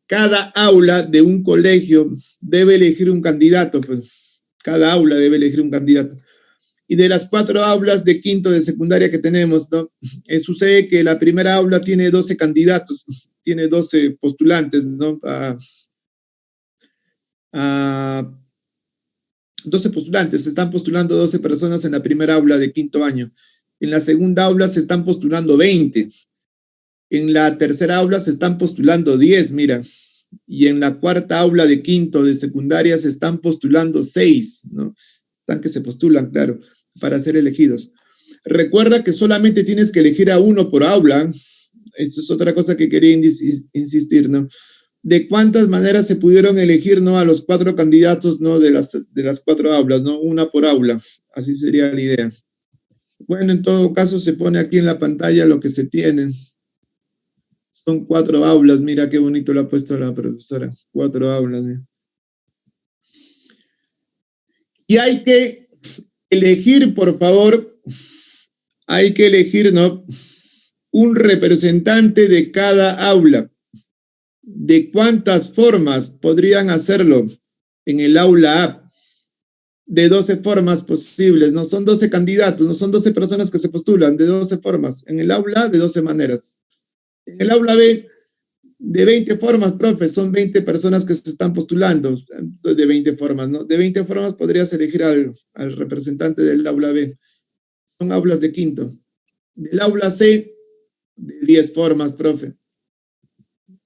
cada aula de un colegio debe elegir un candidato, pues cada aula debe elegir un candidato. Y de las 4 aulas de quinto de secundaria que tenemos, ¿no? Sucede que la primera aula tiene 12 candidatos, tiene 12 postulantes, ¿no? 12 postulantes, se están postulando 12 personas en la primera aula de quinto año. En la segunda aula se están postulando 20. En la tercera aula se están postulando 10, mira. Y en la cuarta aula de quinto de secundaria se están postulando 6, ¿no? Están que se postulan, claro, para ser elegidos. Recuerda que solamente tienes que elegir a uno por aula. Eso es otra cosa que quería insistir, ¿no? De cuántas maneras se pudieron elegir, ¿no? A los 4 candidatos, ¿no? De las 4 aulas, ¿no? Una por aula. Así sería la idea. Bueno, en todo caso se pone aquí en la pantalla lo que se tiene. Son 4 aulas, mira qué bonito lo ha puesto la profesora. 4 aulas. Mira. Y hay que elegir, por favor, hay que elegir, ¿no? Un representante de cada aula. ¿De cuántas formas podrían hacerlo en el aula A? De 12 formas posibles, no son 12 candidatos, no son 12 personas que se postulan, de 12 formas. En el aula A, de 12 maneras. En el aula B, de 20 formas, profe, son 20 personas que se están postulando, de 20 formas, ¿no? De 20 formas podrías elegir al representante del aula B. Son aulas de quinto. Del aula C, de 10 formas, profe.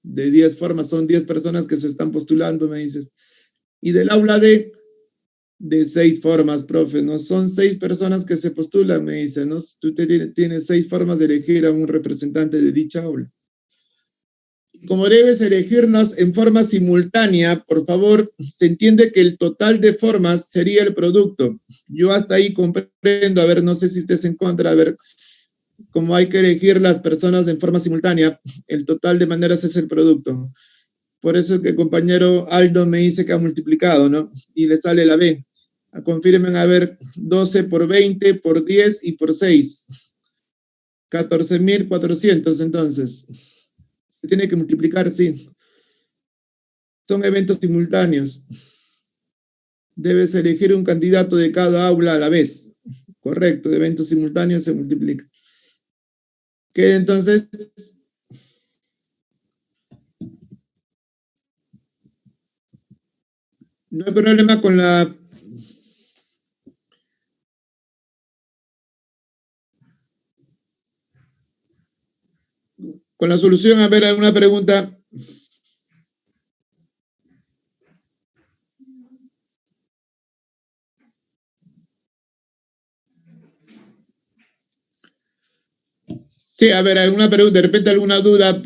De 10 formas, son 10 personas que se están postulando, me dices. Y del aula D, de 6 formas, profe, ¿no? Son 6 personas que se postulan, me dice, ¿no? Tú tienes 6 formas de elegir a un representante de dicha aula. Como debes elegirlas en forma simultánea, por favor, se entiende que el total de formas sería el producto. Yo hasta ahí comprendo, a ver, no sé si estés en contra, a ver, como hay que elegir las personas en forma simultánea, el total de maneras es el producto. Por eso que el compañero Aldo me dice que ha multiplicado, ¿no? Y le sale la B. Confirmen, a ver, 12 por 20, por 10 y por 6. 14.400, entonces. Se tiene que multiplicar, sí. Son eventos simultáneos. Debes elegir un candidato de cada aula a la vez. Correcto, de eventos simultáneos se multiplica. ¿Qué entonces? No hay problema con la... Con la solución, a ver, ¿alguna pregunta? Sí, a ver, ¿alguna pregunta? De repente alguna duda.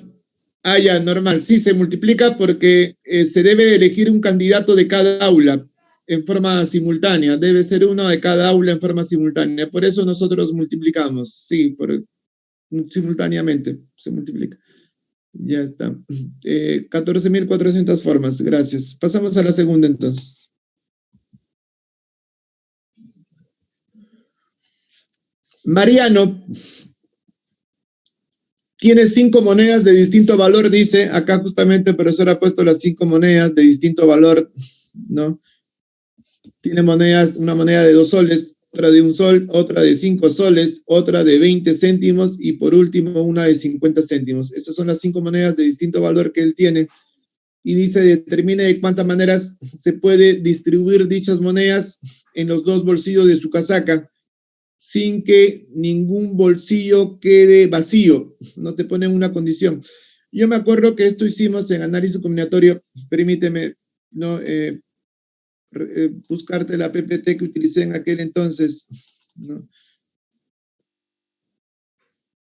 Ah, ya, normal. Sí, se multiplica porque se debe elegir un candidato de cada aula en forma simultánea. Debe ser uno de cada aula en forma simultánea. Por eso nosotros multiplicamos. Sí, simultáneamente se multiplica. Ya está. 14.400 formas. Gracias. Pasamos a la segunda entonces. Mariano tiene 5 monedas de distinto valor, dice. Acá justamente el profesor ha puesto las 5 monedas de distinto valor, ¿no? Tiene monedas, una moneda de 2 soles, otra de 1 sol, otra de 5 soles, otra de 20 céntimos y por último una de 50 céntimos. Estas son las 5 monedas de distinto valor que él tiene. Y dice, determine de cuántas maneras se puede distribuir dichas monedas en los 2 bolsillos de su casaca sin que ningún bolsillo quede vacío. No te ponen una condición. Yo me acuerdo que esto hicimos en análisis combinatorio. Permíteme no buscarte la PPT que utilicé en aquel entonces, ¿no?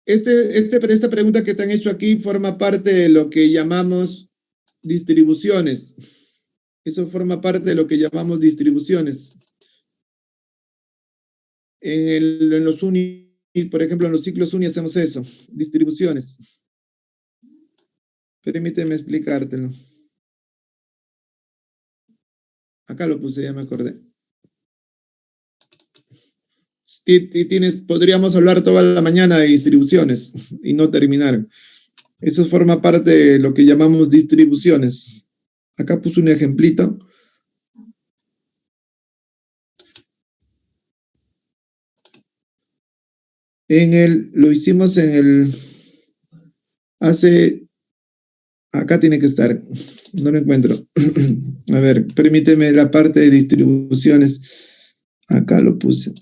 Esta pregunta que te han hecho aquí forma parte de lo que llamamos distribuciones. Eso forma parte de lo que llamamos distribuciones. En los uni, por ejemplo, en los ciclos uni hacemos eso, distribuciones. Permíteme explicártelo. Acá lo puse, ya me acordé. Podríamos hablar toda la mañana de distribuciones y no terminar. Eso forma parte de lo que llamamos distribuciones. Acá puse un ejemplito. Lo hicimos acá tiene que estar, no lo encuentro. A ver, permíteme la parte de distribuciones. Acá lo puse.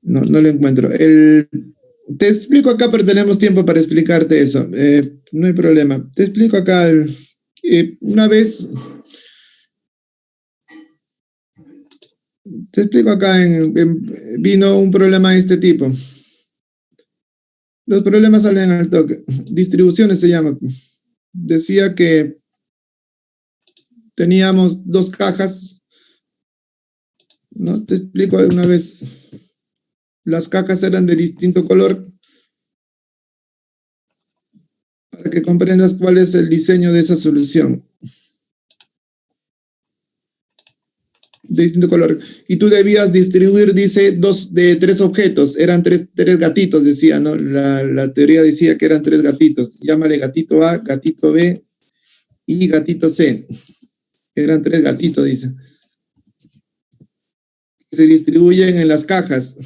No lo encuentro. Te explico acá, pero tenemos tiempo para explicarte eso. No hay problema. Te explico acá. Una vez... Te explico acá, vino un problema de este tipo. Los problemas salen al toque. Distribuciones se llama. Decía que teníamos dos cajas. ¿No? Te explico de una vez. Las cajas eran de distinto color. Para que comprendas cuál es el diseño de esa solución. De distinto color. Y tú debías distribuir, dice, tres objetos. Eran tres gatitos, decía, ¿no? La teoría decía que eran tres gatitos. Llámale gatito A, gatito B y gatito C. Eran tres gatitos, dice. Se distribuyen en las cajas,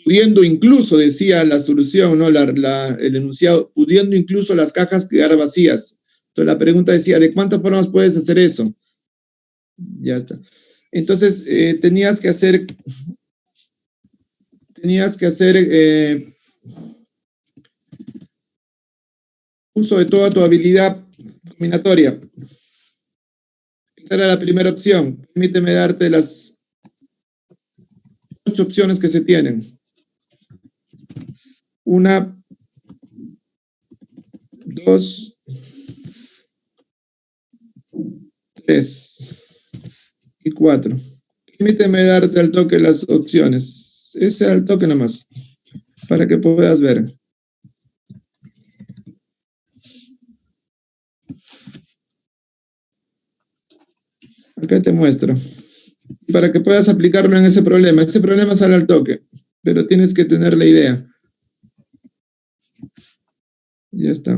pudiendo incluso, decía la solución, ¿no? El enunciado, pudiendo incluso las cajas quedar vacías. Entonces la pregunta decía, ¿de cuántas formas puedes hacer eso? Ya está. Entonces, tenías que hacer uso de toda tu habilidad combinatoria. Esta era la primera opción. Permíteme darte las 8 opciones que se tienen. 1, 2, 3 y 4. Permíteme darte al toque las opciones. Ese al toque nomás, para que puedas ver. Acá te muestro. Para que puedas aplicarlo en ese problema. Ese problema sale al toque, pero tienes que tener la idea. Ya está.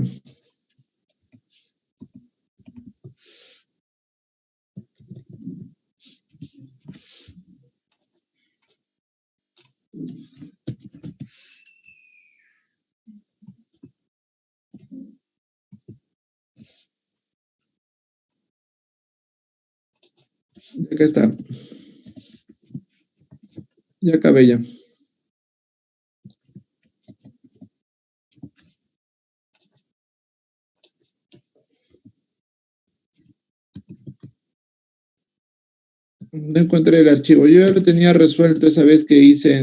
Acá está. Ya acabé ya. No encontré el archivo. Yo ya lo tenía resuelto esa vez que hice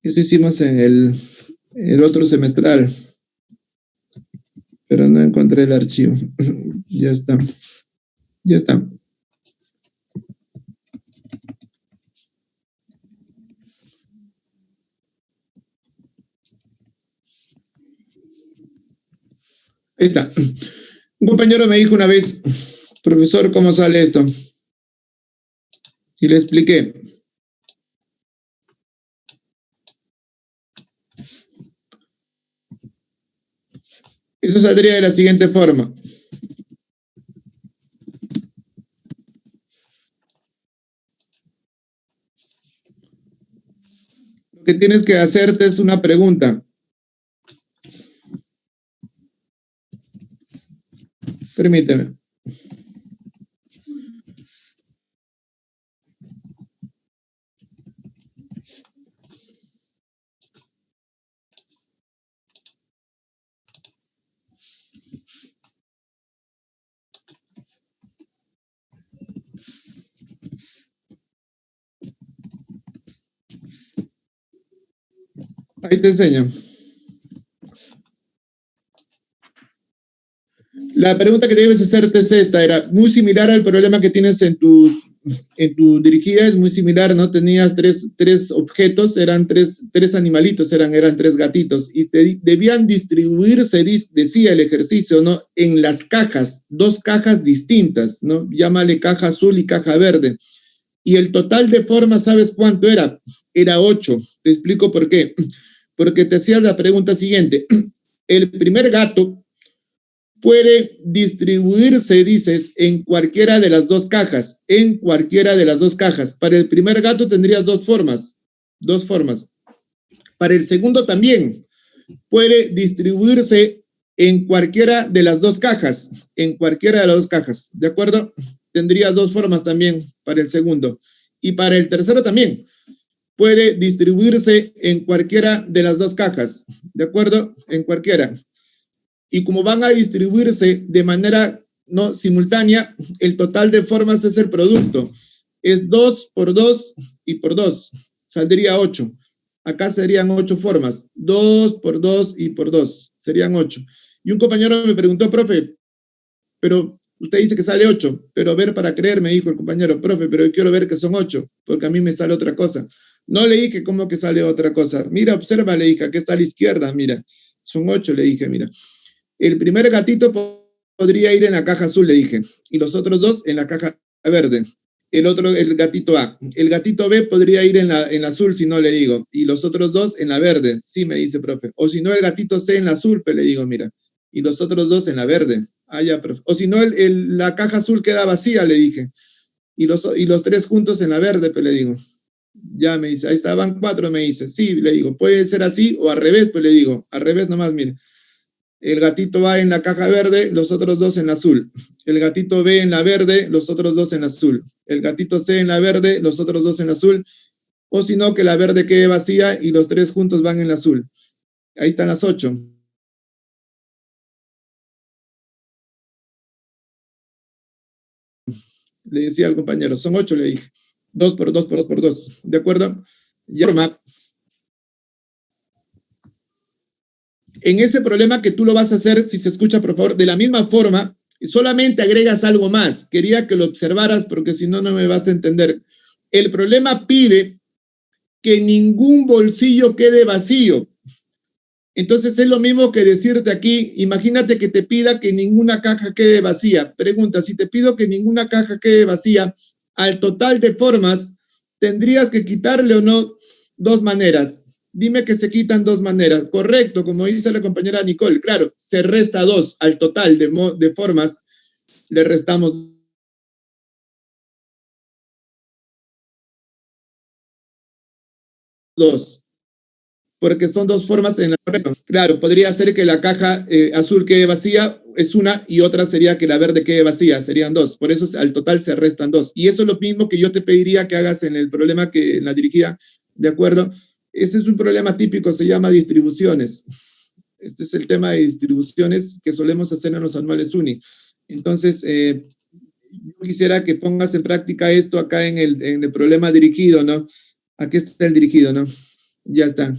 Eso hicimos en el otro semestral. Pero no encontré el archivo. Ya está. Ya está. Ahí está. Un compañero me dijo una vez, profesor, ¿cómo sale esto? Y le expliqué. Eso saldría de la siguiente forma. Lo que tienes que hacerte es una pregunta. Permíteme. Ahí te enseño. La pregunta que debes hacerte es esta, era muy similar al problema que tienes en tu dirigida, es muy similar, ¿no? Tenías tres objetos, eran tres animalitos, eran tres gatitos, y debían distribuirse, decía el ejercicio, ¿no? En las cajas, 2 cajas distintas, ¿no? Llámale caja azul y caja verde. Y el total de formas, ¿sabes cuánto era? Era 8. Te explico por qué. Porque te hacía la pregunta siguiente. El primer gato puede distribuirse, dices, en cualquiera de las dos cajas. En cualquiera de las dos cajas. Para el primer gato tendrías dos formas. Dos formas. Para el segundo también puede distribuirse en cualquiera de las dos cajas. En cualquiera de las dos cajas. ¿De acuerdo? Tendrías dos formas también para el segundo. Y para el tercero también puede distribuirse en cualquiera de las dos cajas. ¿De acuerdo? En cualquiera. Y como van a distribuirse de manera no simultánea, el total de formas es el producto. Es 2 por 2 y por 2. Saldría 8. Acá serían 8 formas. 2 por 2 y por 2. Serían 8. Y un compañero me preguntó, profe, pero usted dice que sale 8, pero ver para creer, me dijo el compañero, profe, pero yo quiero ver que son 8, porque a mí me sale otra cosa. No le dije cómo que sale otra cosa. Mira, observa, le dije, aquí está a la izquierda, mira. Son 8, le dije, mira. El primer gatito podría ir en la caja azul, le dije, y los otros dos en la caja verde. El otro, el gatito A. El gatito B podría ir en la azul, si no le digo, y los otros dos en la verde. Sí, me dice, profe. O si no, el gatito C en la azul, pues le digo, mira, y los otros dos en la verde. Ah, ya, profe. O si no, la caja azul queda vacía, le dije, y los tres juntos en la verde, pues le digo. Ya me dice, ahí estaban 4, me dice. Sí, le digo, puede ser así o al revés, pues le digo, al revés nomás, mire. El gatito va en la caja verde, los otros dos en azul. El gatito B en la verde, los otros dos en azul. El gatito C en la verde, los otros dos en azul. O si no, que la verde quede vacía y los tres juntos van en azul. Ahí están las 8. Le decía al compañero, son 8, le dije. 2 por 2 por 2 por 2. ¿De acuerdo? Ya. En ese problema que tú lo vas a hacer, si se escucha, por favor, de la misma forma, solamente agregas algo más. Quería que lo observaras porque si no, no me vas a entender. El problema pide que ningún bolsillo quede vacío. Entonces es lo mismo que decirte aquí, imagínate que te pida que ninguna caja quede vacía. Pregunta, si te pido que ninguna caja quede vacía, al total de formas, ¿tendrías que quitarle o no dos maneras? Dime que se quitan dos maneras. Correcto, como dice la compañera Nicole. Claro, se resta 2 al total de formas, le restamos 2. Porque son dos formas en la... Claro, podría ser que la caja azul quede vacía, es una, y otra sería que la verde quede vacía, serían 2. Por eso al total se restan 2. Y eso es lo mismo que yo te pediría que hagas en el problema que en la dirigida, ¿de acuerdo? Ese es un problema típico, se llama distribuciones. Este es el tema de distribuciones que solemos hacer en los anuales UNI. Entonces, yo quisiera que pongas en práctica esto acá en el problema dirigido, ¿no? Aquí está el dirigido, ¿no? Ya está.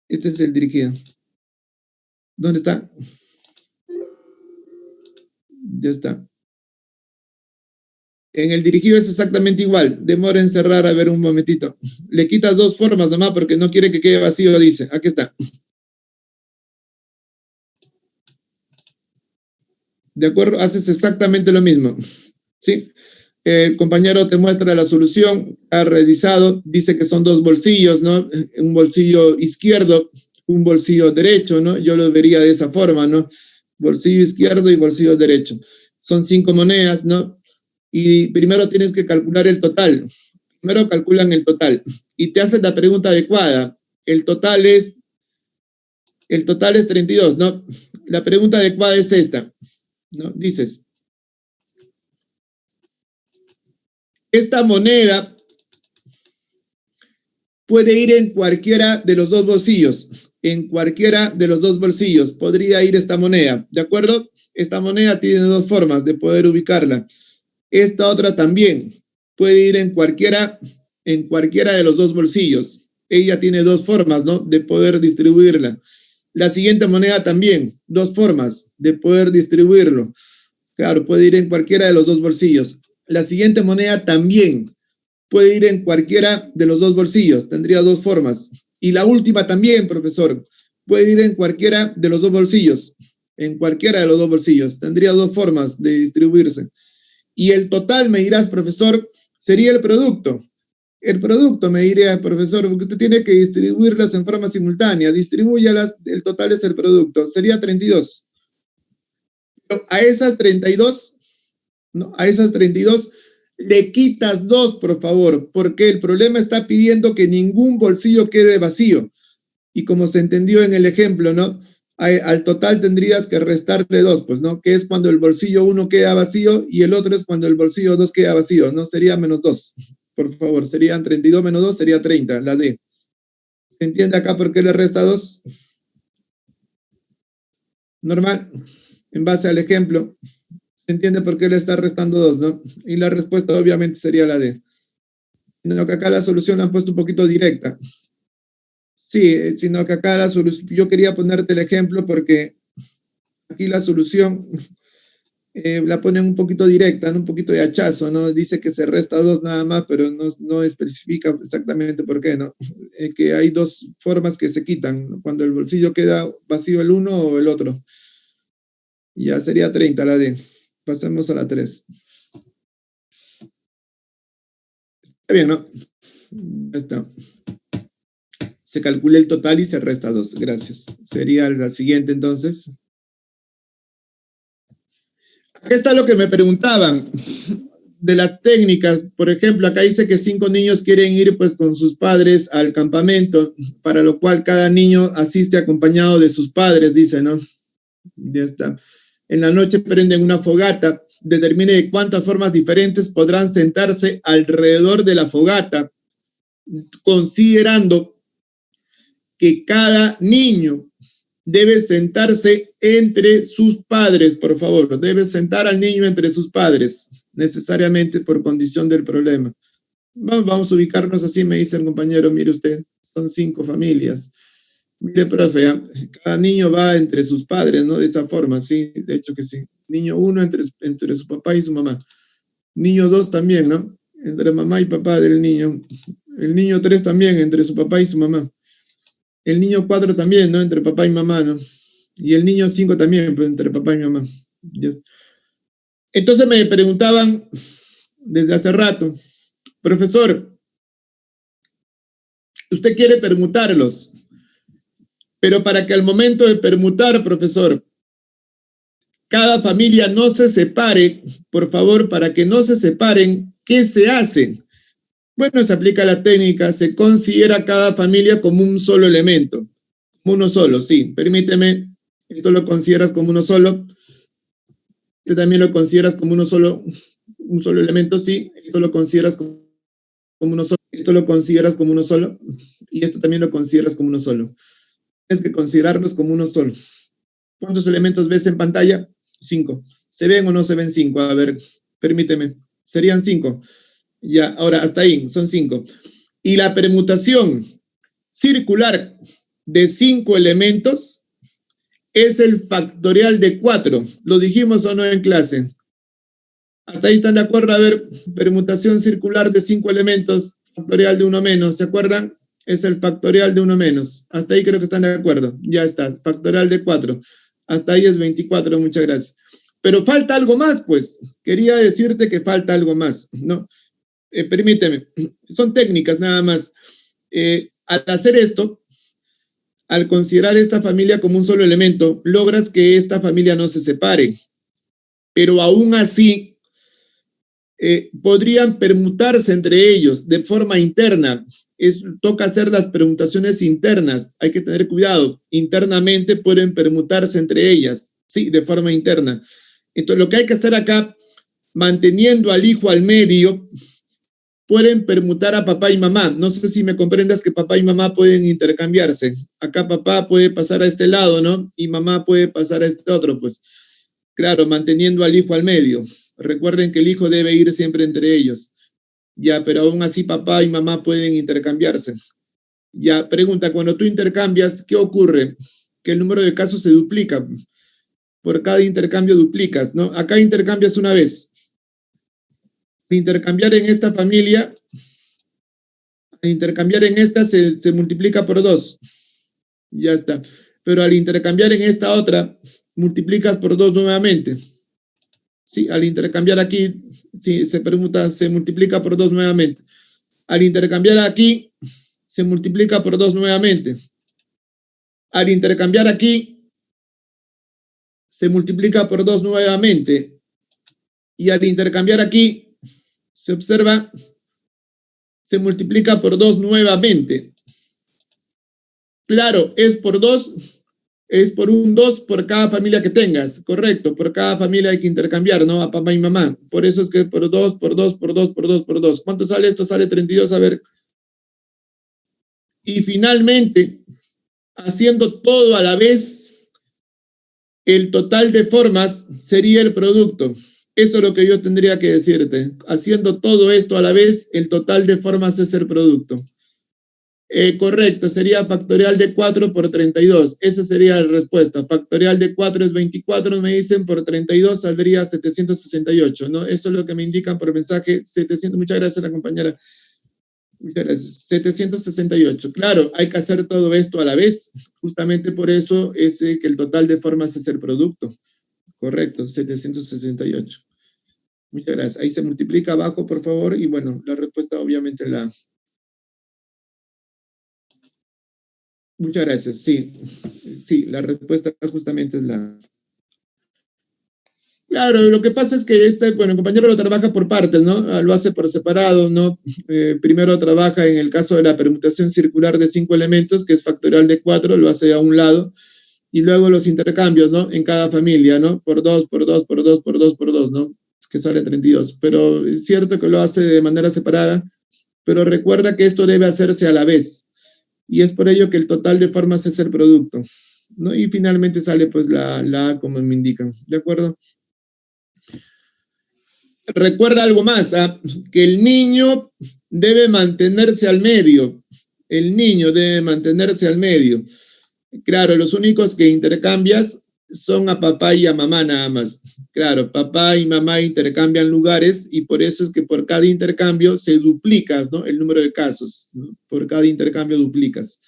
Este es el dirigido. ¿Dónde está? Ya está. En el dirigido es exactamente igual. Demora en cerrar, a ver un momentito. Le quitas dos formas nomás porque no quiere que quede vacío, dice. Aquí está. ¿De acuerdo? Haces exactamente lo mismo. ¿Sí? El compañero te muestra la solución, ha revisado, dice que son dos bolsillos, ¿no? Un bolsillo izquierdo, un bolsillo derecho, ¿no? Yo lo vería de esa forma, ¿no? Bolsillo izquierdo y bolsillo derecho. Son 5 monedas, ¿no? Y primero tienes que calcular el total. Primero calculan el total y te hacen la pregunta adecuada. El total es 32, ¿no? La pregunta adecuada es esta, ¿no? Dices, esta moneda puede ir en cualquiera de los dos bolsillos. En cualquiera de los dos bolsillos podría ir esta moneda, ¿de acuerdo? Esta moneda tiene dos formas de poder ubicarla. Esta otra también puede ir en cualquiera de los dos bolsillos. Ella tiene dos formas, ¿no? De poder distribuirla. La siguiente moneda también, dos formas de poder distribuirlo. Claro, puede ir en cualquiera de los dos bolsillos. La siguiente moneda también puede ir en cualquiera de los dos bolsillos. Tendría dos formas. Y la última también, profesor, puede ir en cualquiera de los dos bolsillos. En cualquiera de los dos bolsillos. Tendría dos formas de distribuirse. Y el total, me dirás, profesor, sería el producto. El producto, me diría, profesor, porque usted tiene que distribuirlas en forma simultánea. Distribúyalas, el total es el producto. Sería 32. Pero a esas 32, ¿no? A esas 32 le quitas 2, por favor, porque el problema está pidiendo que ningún bolsillo quede vacío. Y como se entendió en el ejemplo, ¿no? Al total tendrías que restarle 2, pues, ¿no? Que es cuando el bolsillo 1 queda vacío y el otro es cuando el bolsillo 2 queda vacío, ¿no? Sería menos 2. Por favor, serían 32 menos 2, sería 30, la D. ¿Se entiende acá por qué le resta 2? Normal, en base al ejemplo, se entiende por qué le está restando 2, ¿no? Y la respuesta obviamente sería la D. Sino que acá la solución la han puesto un poquito directa. Sí, sino que acá la solución, yo quería ponerte el ejemplo porque aquí la solución la ponen un poquito directa, ¿no? Un poquito de hachazo, ¿no? Dice que se resta 2 nada más, pero no especifica exactamente por qué, ¿no? Que hay 2 formas que se quitan, ¿no? Cuando el bolsillo queda vacío el uno o el otro. Ya sería 30 la D. Pasemos a la 3. Está bien, ¿no? Ya está. Se calcula el total y se resta 2. Gracias. Sería la siguiente entonces. Acá está lo que me preguntaban de las técnicas. Por ejemplo, acá dice que 5 niños quieren ir pues con sus padres al campamento, para lo cual cada niño asiste acompañado de sus padres, dice, ¿no? Ya está. En la noche prenden una fogata. Determine de cuántas formas diferentes podrán sentarse alrededor de la fogata, considerando que cada niño debe sentarse entre sus padres, por favor. Debe sentar al niño entre sus padres, necesariamente por condición del problema. Vamos a ubicarnos así, me dice el compañero. Mire usted, son 5 familias. Mire, profe, cada niño va entre sus padres, ¿no? De esa forma, sí, de hecho que sí. Niño 1 entre su papá y su mamá. Niño 2 también, ¿no? Entre mamá y papá del niño. El niño 3 también, entre su papá y su mamá. El niño 4 también, ¿no? Entre papá y mamá, ¿no? Y el niño 5 también, pues, entre papá y mamá. Yes. Entonces me preguntaban desde hace rato, profesor, usted quiere permutarlos, pero para que al momento de permutar, profesor, cada familia no se separe, por favor, para que no se separen, ¿qué se hace? Bueno, se aplica la técnica, se considera cada familia como un solo elemento, como uno solo, sí, permíteme, esto lo consideras como uno solo, este también lo consideras como un solo elemento, sí, esto lo consideras como uno solo, esto lo consideras como uno solo, y esto también lo consideras como uno solo. Tienes que considerarlos como uno solo. ¿Cuántos elementos ves en pantalla? 5. ¿Se ven o no se ven 5? A ver, permíteme. Serían 5. Ya, ahora, hasta ahí, son 5. Y la permutación circular de 5 elementos es el factorial de 4. ¿Lo dijimos o no en clase? Hasta ahí están de acuerdo. A ver, permutación circular de 5 elementos, factorial de 1 menos, ¿se acuerdan? Es el factorial de 1 menos. Hasta ahí creo que están de acuerdo. Ya está, factorial de 4. Hasta ahí es 24, muchas gracias. Pero falta algo más, pues. Quería decirte que falta algo más, ¿no? Permíteme, son técnicas nada más. Al hacer esto, al considerar esta familia como un solo elemento, logras que esta familia no se separe. Pero aún así, podrían permutarse entre ellos de forma interna. Toca hacer las permutaciones internas, hay que tener cuidado. Internamente pueden permutarse entre ellas, sí, de forma interna. Entonces, lo que hay que hacer acá, manteniendo al hijo al medio, pueden permutar a papá y mamá. No sé si me comprendas que papá y mamá pueden intercambiarse. Acá papá puede pasar a este lado, ¿no? Y mamá puede pasar a este otro, pues. Claro, manteniendo al hijo al medio. Recuerden que el hijo debe ir siempre entre ellos. Ya, pero aún así papá y mamá pueden intercambiarse. Ya, pregunta, cuando tú intercambias, ¿qué ocurre? Que el número de casos se duplica. Por cada intercambio duplicas, ¿no? Acá intercambias una vez. Intercambiar en esta familia, intercambiar en esta se multiplica por 2. Ya está. Pero al intercambiar en esta otra, multiplicas por 2 nuevamente. Sí, al intercambiar aquí, sí, se permuta, se multiplica por 2 nuevamente. Al intercambiar aquí, se multiplica por 2 nuevamente. Al intercambiar aquí, se multiplica por 2 nuevamente. Y al intercambiar aquí, se observa, se multiplica por 2 nuevamente. Claro, es por 2, es por un 2 por cada familia que tengas, correcto, por cada familia hay que intercambiar, ¿no? A papá y mamá. Por eso es que por 2, por 2, por 2, por 2, por 2. ¿Cuánto sale esto? Sale 32, a ver. Y finalmente, haciendo todo a la vez, el total de formas sería el producto. Eso es lo que yo tendría que decirte. Haciendo todo esto a la vez, el total de formas es el producto. Correcto, sería factorial de 4 por 32. Esa sería la respuesta. Factorial de 4 es 24, me dicen, por 32 saldría 768, ¿no? Eso es lo que me indican por mensaje. 700, muchas gracias a la compañera. Muchas gracias. 768. Claro, hay que hacer todo esto a la vez. Justamente por eso es que el total de formas es el producto. Correcto, 768. Muchas gracias. Ahí se multiplica abajo, por favor. Y bueno, la respuesta obviamente la... Muchas gracias. Sí, sí, la respuesta justamente es la... Claro, lo que pasa es que bueno, el compañero lo trabaja por partes, ¿no? Lo hace por separado, ¿no? Primero trabaja en el caso de la permutación circular de 5 elementos, que es factorial de 4, lo hace a un lado, y luego los intercambios, ¿no? En cada familia, ¿no? Por 2, por 2, por 2, por 2, por 2, ¿no? Que sale 32. Pero es cierto que lo hace de manera separada, pero recuerda que esto debe hacerse a la vez, y es por ello que el total de formas es el producto, ¿no? Y finalmente sale pues la A como me indican, ¿de acuerdo? Recuerda algo más, ¿eh? Que el niño debe mantenerse al medio. El niño debe mantenerse al medio. Claro, los únicos que intercambias son a papá y a mamá nada más. Claro, papá y mamá intercambian lugares y por eso es que por cada intercambio se duplica, ¿no? El número de casos, ¿no? Por cada intercambio duplicas.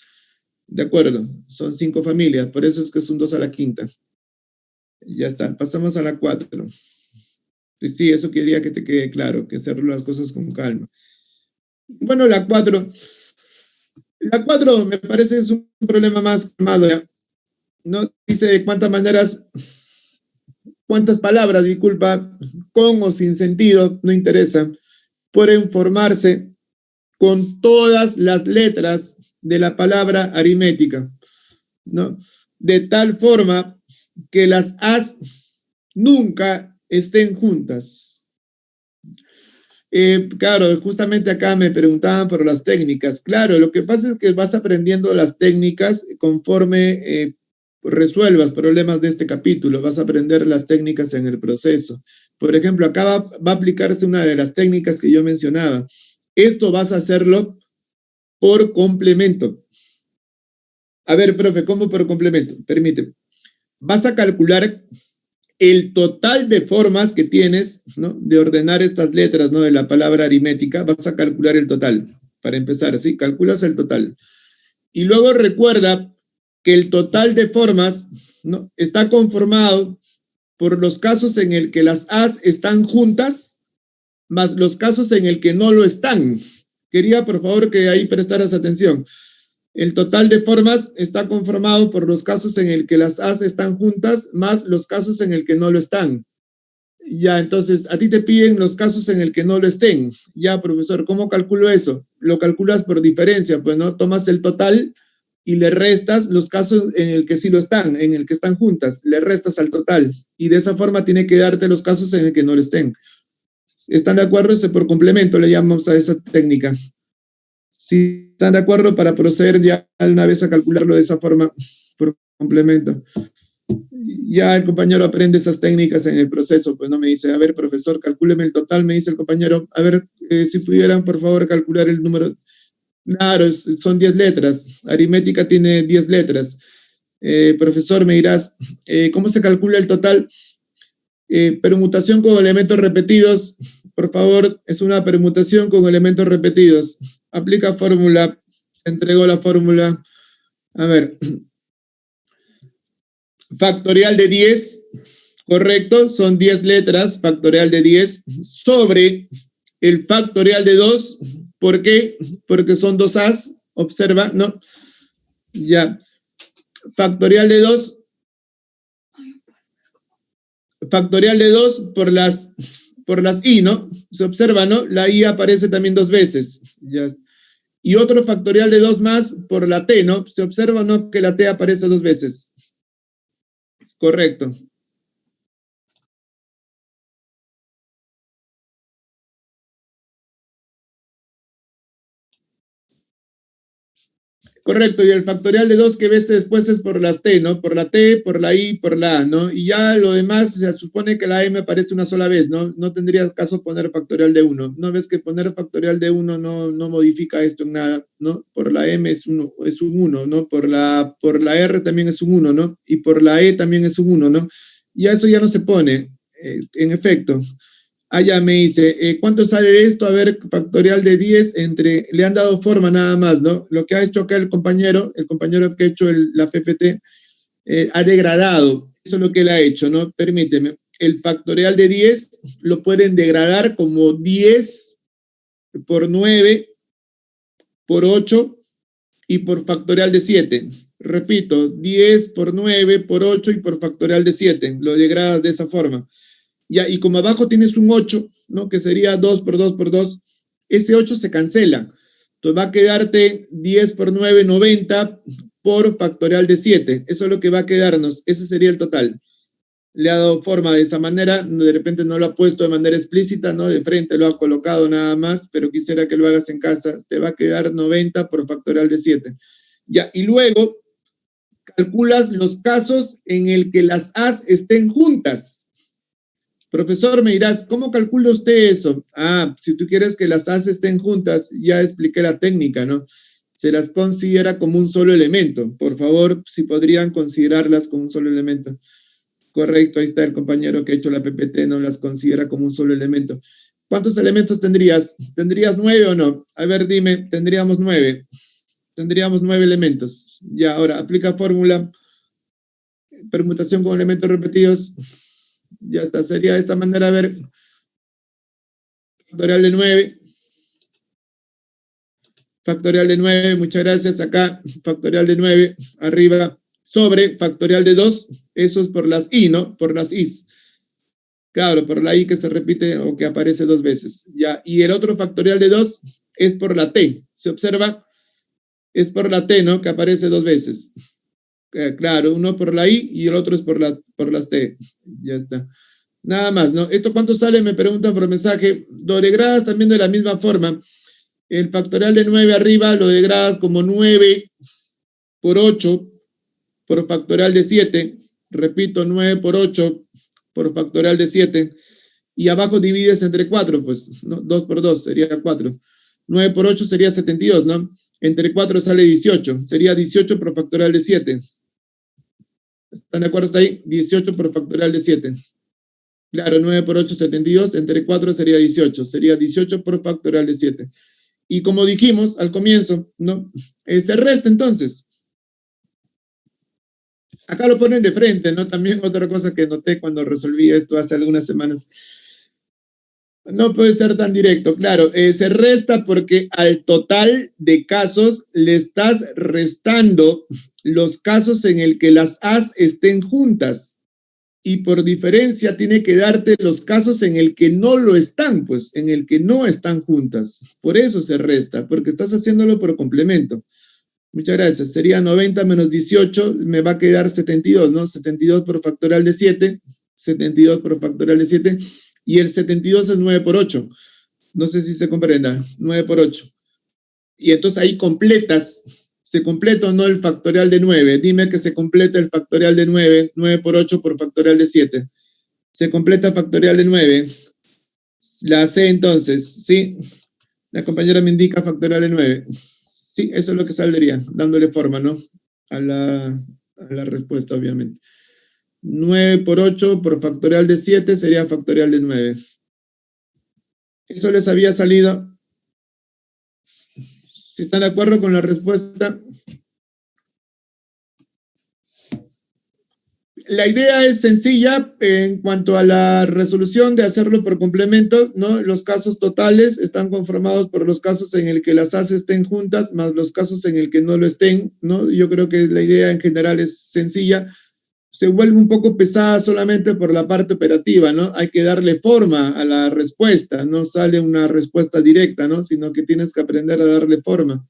De acuerdo, son 5 familias, por eso es que es un 2 a la quinta. Ya está, pasamos a la 4. Sí, eso quería que te quede claro, que hacer las cosas con calma. Bueno, la 4. La 4 me parece es un problema más calmado, ¿ya? No dice de cuántas maneras, cuántas palabras, disculpa, con o sin sentido, no interesa, pueden formarse con todas las letras de la palabra aritmética, ¿no? De tal forma que las as nunca estén juntas. Claro, justamente acá me preguntaban por las técnicas. Claro, lo que pasa es que vas aprendiendo las técnicas conforme resuelvas problemas de este capítulo. Vas a aprender las técnicas en el proceso. Por ejemplo, acá va a aplicarse una de las técnicas que yo mencionaba. Esto vas a hacerlo por complemento. A ver, profe, ¿cómo por complemento? Permíteme. Vas a calcular el total de formas que tienes, ¿no? De ordenar estas letras, ¿no? De la palabra aritmética, vas a calcular el total. Para empezar, ¿sí? Calculas el total. Y luego recuerda que el total de formas, ¿no? Está conformado por los casos en el que las as están juntas, más los casos en el que no lo están. Quería, por favor, que ahí prestaras atención. El total de formas está conformado por los casos en el que las as están juntas más los casos en el que no lo están. Ya, entonces, a ti te piden los casos en el que no lo estén. Ya, profesor, ¿cómo calculo eso? Lo calculas por diferencia, pues, ¿no? Tomas el total y le restas los casos en el que sí lo están, en el que están juntas, le restas al total. Y de esa forma tiene que darte los casos en el que no lo estén. ¿Están de acuerdo? Ese por complemento le llamamos a esa técnica. Si están de acuerdo para proceder ya una vez a calcularlo de esa forma por complemento. Ya el compañero aprende esas técnicas en el proceso, pues no me dice, a ver, profesor, calcúleme el total, me dice el compañero, a ver, si pudieran, por favor, calcular el número. Claro, son 10 letras, aritmética tiene 10 letras. Profesor, me dirás, ¿cómo se calcula el total? Permutación con elementos repetidos, por favor, es una permutación con elementos repetidos. Aplica fórmula, se entregó la fórmula. A ver, factorial de 10 Correcto, son 10 letras, factorial de 10, sobre el factorial de 2. ¿Por qué? Porque son 2 A's, observa, ¿no? Ya. Factorial de 2. Factorial de 2 por las I, ¿no? Se observa, ¿no? La I aparece también 2 veces. Ya. Y otro factorial de 2 más por la T, ¿no? Se observa, ¿no? Que la T aparece 2 veces. Correcto. Correcto, y el factorial de 2 que ves después es por las T, ¿no? Por la T, por la I, por la A, ¿no? Y ya lo demás se supone que la M aparece una sola vez, ¿no? No tendría caso poner factorial de 1. ¿No ves que poner factorial de 1 no modifica esto en nada, ¿no? Por la M es un 1, ¿no? Por la R también es un 1, ¿no? Y por la E también es un 1, ¿no? Y eso ya no se pone, en efecto. Ya me dice, ¿cuánto sale esto? A ver, factorial de 10 entre, le han dado forma nada más, ¿no? Lo que ha hecho acá el compañero que ha hecho la PPT, ha degradado, eso es lo que él ha hecho, ¿no? Permíteme, el factorial de 10 lo pueden degradar como 10 por 9 por 8 y por factorial de 7. Repito, 10 por 9 por 8 y por factorial de 7, lo degradas de esa forma. Ya, y como abajo tienes un 8, ¿no? Que sería 2 por 2 por 2, ese 8 se cancela. Entonces va a quedarte 10 por 9, 90 por factorial de 7. Eso es lo que va a quedarnos. Ese sería el total. Le ha dado forma de esa manera. De repente no lo ha puesto de manera explícita, ¿no? De frente lo ha colocado nada más, pero quisiera que lo hagas en casa. Te va a quedar 90 por factorial de 7. Ya, y luego calculas los casos en el que las A's estén juntas. Profesor, me dirás, ¿cómo calcula usted eso? Si tú quieres que las A's estén juntas, ya expliqué la técnica, ¿no? Se las considera como un solo elemento. Por favor, si podrían considerarlas como un solo elemento. Correcto, ahí está el compañero que ha hecho la PPT, no las considera como un solo elemento. ¿Cuántos elementos tendrías? ¿Tendrías 9 o no? A ver, dime, tendríamos 9. Tendríamos 9 elementos. Ya, ahora, aplica fórmula, permutación con elementos repetidos. Ya está, sería de esta manera, a ver, factorial de 9. Factorial de 9, muchas gracias. Acá, factorial de 9, arriba, sobre factorial de 2, eso es por las I, ¿no? Por las Is. Claro, por la I que se repite o que aparece 2 veces. Ya, y el otro factorial de 2 es por la T. ¿Se observa? Es por la T, ¿no? Que aparece 2 veces. Claro, uno por la I y el otro es por las T. Ya está. Nada más, ¿no? ¿Esto cuánto sale? Me preguntan por mensaje. Lo degradas también de la misma forma. El factorial de 9 arriba lo degradas como 9 por 8 por factorial de 7. Repito, 9 por 8 por factorial de 7. Y abajo divides entre 4, pues, ¿no? 2 por 2 sería 4. 9 por 8 sería 72, ¿no? Entre 4 sale 18. Sería 18 por factorial de 7. ¿Están de acuerdo hasta ahí? 18 por factorial de 7. Claro, 9 por 8, 72. Entre 4 sería 18. Sería 18 por factorial de 7. Y como dijimos al comienzo, ¿no? Se resta entonces. Acá lo ponen de frente, ¿no? También otra cosa que noté cuando resolví esto hace algunas semanas. No puede ser tan directo, claro. Se resta porque al total de casos le estás restando los casos en el que las A's estén juntas. Y por diferencia tiene que darte los casos en el que no lo están, pues, en el que no están juntas. Por eso se resta, porque estás haciéndolo por complemento. Muchas gracias. Sería 90 menos 18, me va a quedar 72, ¿no? 72 por factorial de 7, 72 por factorial de 7, y el 72 es 9 por 8. No sé si se comprenda, 9 por 8. Y entonces ahí completas, ¿se completa o no el factorial de 9? Dime que se completa el factorial de 9, 9 por 8 por factorial de 7. Se completa factorial de 9. La C entonces, ¿sí? La compañera me indica factorial de 9. Sí, eso es lo que saldría, dándole forma, ¿no? A la respuesta, obviamente. 9 por 8 por factorial de 7 sería factorial de 9. Eso les había salido. Si están de acuerdo con la respuesta. la idea es sencilla en cuanto a la resolución de hacerlo por complemento, ¿no? Los casos totales están conformados por los casos en el que las As estén juntas, más los casos en el que no lo estén, ¿no? Yo creo que la idea en general es sencilla. Se vuelve un poco pesada solamente por la parte operativa, ¿no? Hay que darle forma a la respuesta, no sale una respuesta directa, ¿no? Sino que tienes que aprender a darle forma.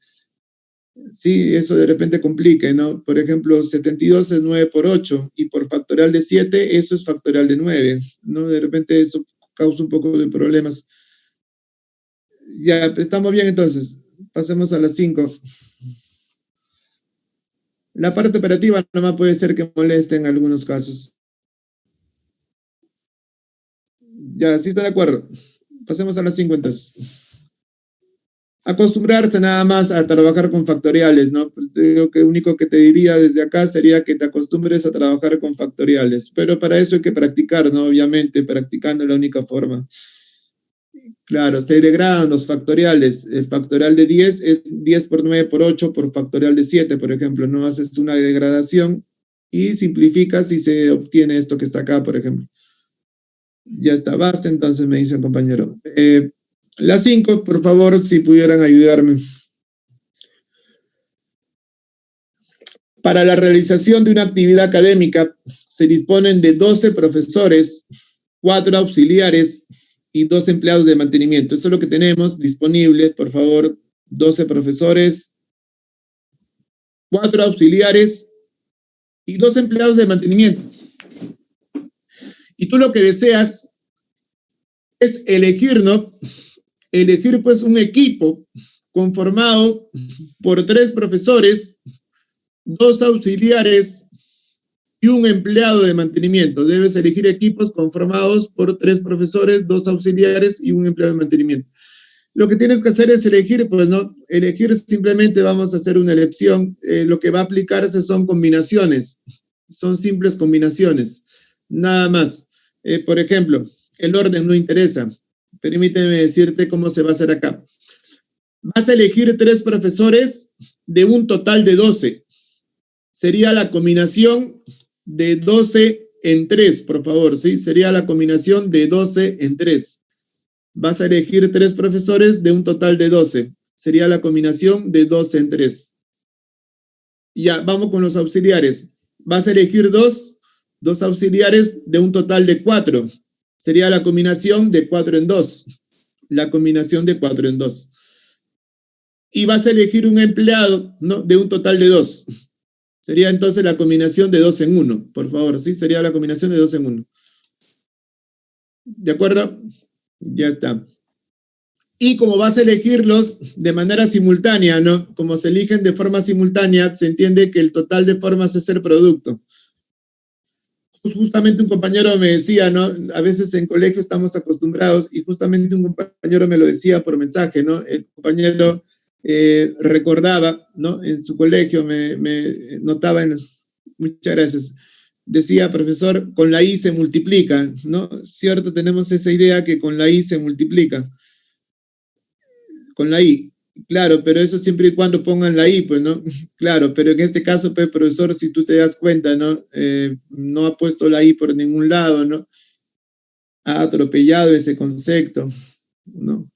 Sí, eso de repente complica, ¿no? Por ejemplo, 72 es 9 por 8 y por factorial de 7, eso es factorial de 9, ¿no? De repente eso causa un poco de problemas. Ya, estamos bien entonces. Pasemos a las 5. La parte operativa nomás puede ser que moleste en algunos casos. Ya, sí está de acuerdo. Pasemos a las 5 entonces. Acostumbrarse nada más a trabajar con factoriales, ¿no? Pues digo que lo único que te diría desde acá sería que te acostumbres a trabajar con factoriales, pero para eso hay que practicar, ¿no? Obviamente, practicando es la única forma. Claro, se degradan los factoriales. El factorial de 10 es 10 por 9 por 8 por factorial de 7, por ejemplo, ¿no? Haces una degradación y simplificas y se obtiene esto que está acá, por ejemplo. Ya está, basta entonces, me dice el compañero. Las 5, por favor, si pudieran ayudarme. Para la realización de una actividad académica se disponen de 12 profesores, 4 auxiliares y 2 empleados de mantenimiento. Eso es lo que tenemos disponible, por favor, 12 profesores, 4 auxiliares y 2 empleados de mantenimiento. Y tú lo que deseas es elegir, ¿no? Elegir pues un equipo conformado por 3 profesores, 2 auxiliares y un empleado de mantenimiento. Debes elegir equipos conformados por 3 profesores, 2 auxiliares y un empleado de mantenimiento. Lo que tienes que hacer es elegir, pues no, elegir simplemente vamos a hacer una elección. Lo que va a aplicarse son combinaciones, son simples combinaciones, nada más. Por ejemplo, el orden no interesa. Permíteme decirte cómo se va a hacer acá. Vas a elegir 3 profesores de un total de 12. Sería la combinación de 12 en 3, por favor, ¿sí? Sería la combinación de 12 en 3. Vas a elegir 3 profesores de un total de 12. Sería la combinación de 12 en 3. Ya, vamos con los auxiliares. Vas a elegir 2 auxiliares de un total de 4. Sería la combinación de 4 en 2. La combinación de 4 en 2. Y vas a elegir un empleado, ¿no? De un total de 2. Sería entonces la combinación de 2 en 1, por favor, ¿sí? Sería la combinación de 2 en 1. ¿De acuerdo? Ya está. Y como vas a elegirlos de manera simultánea, ¿no? Como se eligen de forma simultánea, se entiende que el total de formas es el producto. Justamente un compañero me decía, ¿no? A veces en colegio estamos acostumbrados, y justamente un compañero me lo decía por mensaje, ¿no? El compañero recordaba, ¿no? En su colegio me notaba muchas gracias. Decía, profesor, con la I se multiplica, ¿no? Cierto, tenemos esa idea que con la I se multiplica. Con la I. Claro, pero eso siempre y cuando pongan la I, pues, ¿no? Claro, pero en este caso, pues, profesor, si tú te das cuenta, ¿no? No ha puesto la I por ningún lado, ¿no? Ha atropellado ese concepto, ¿no?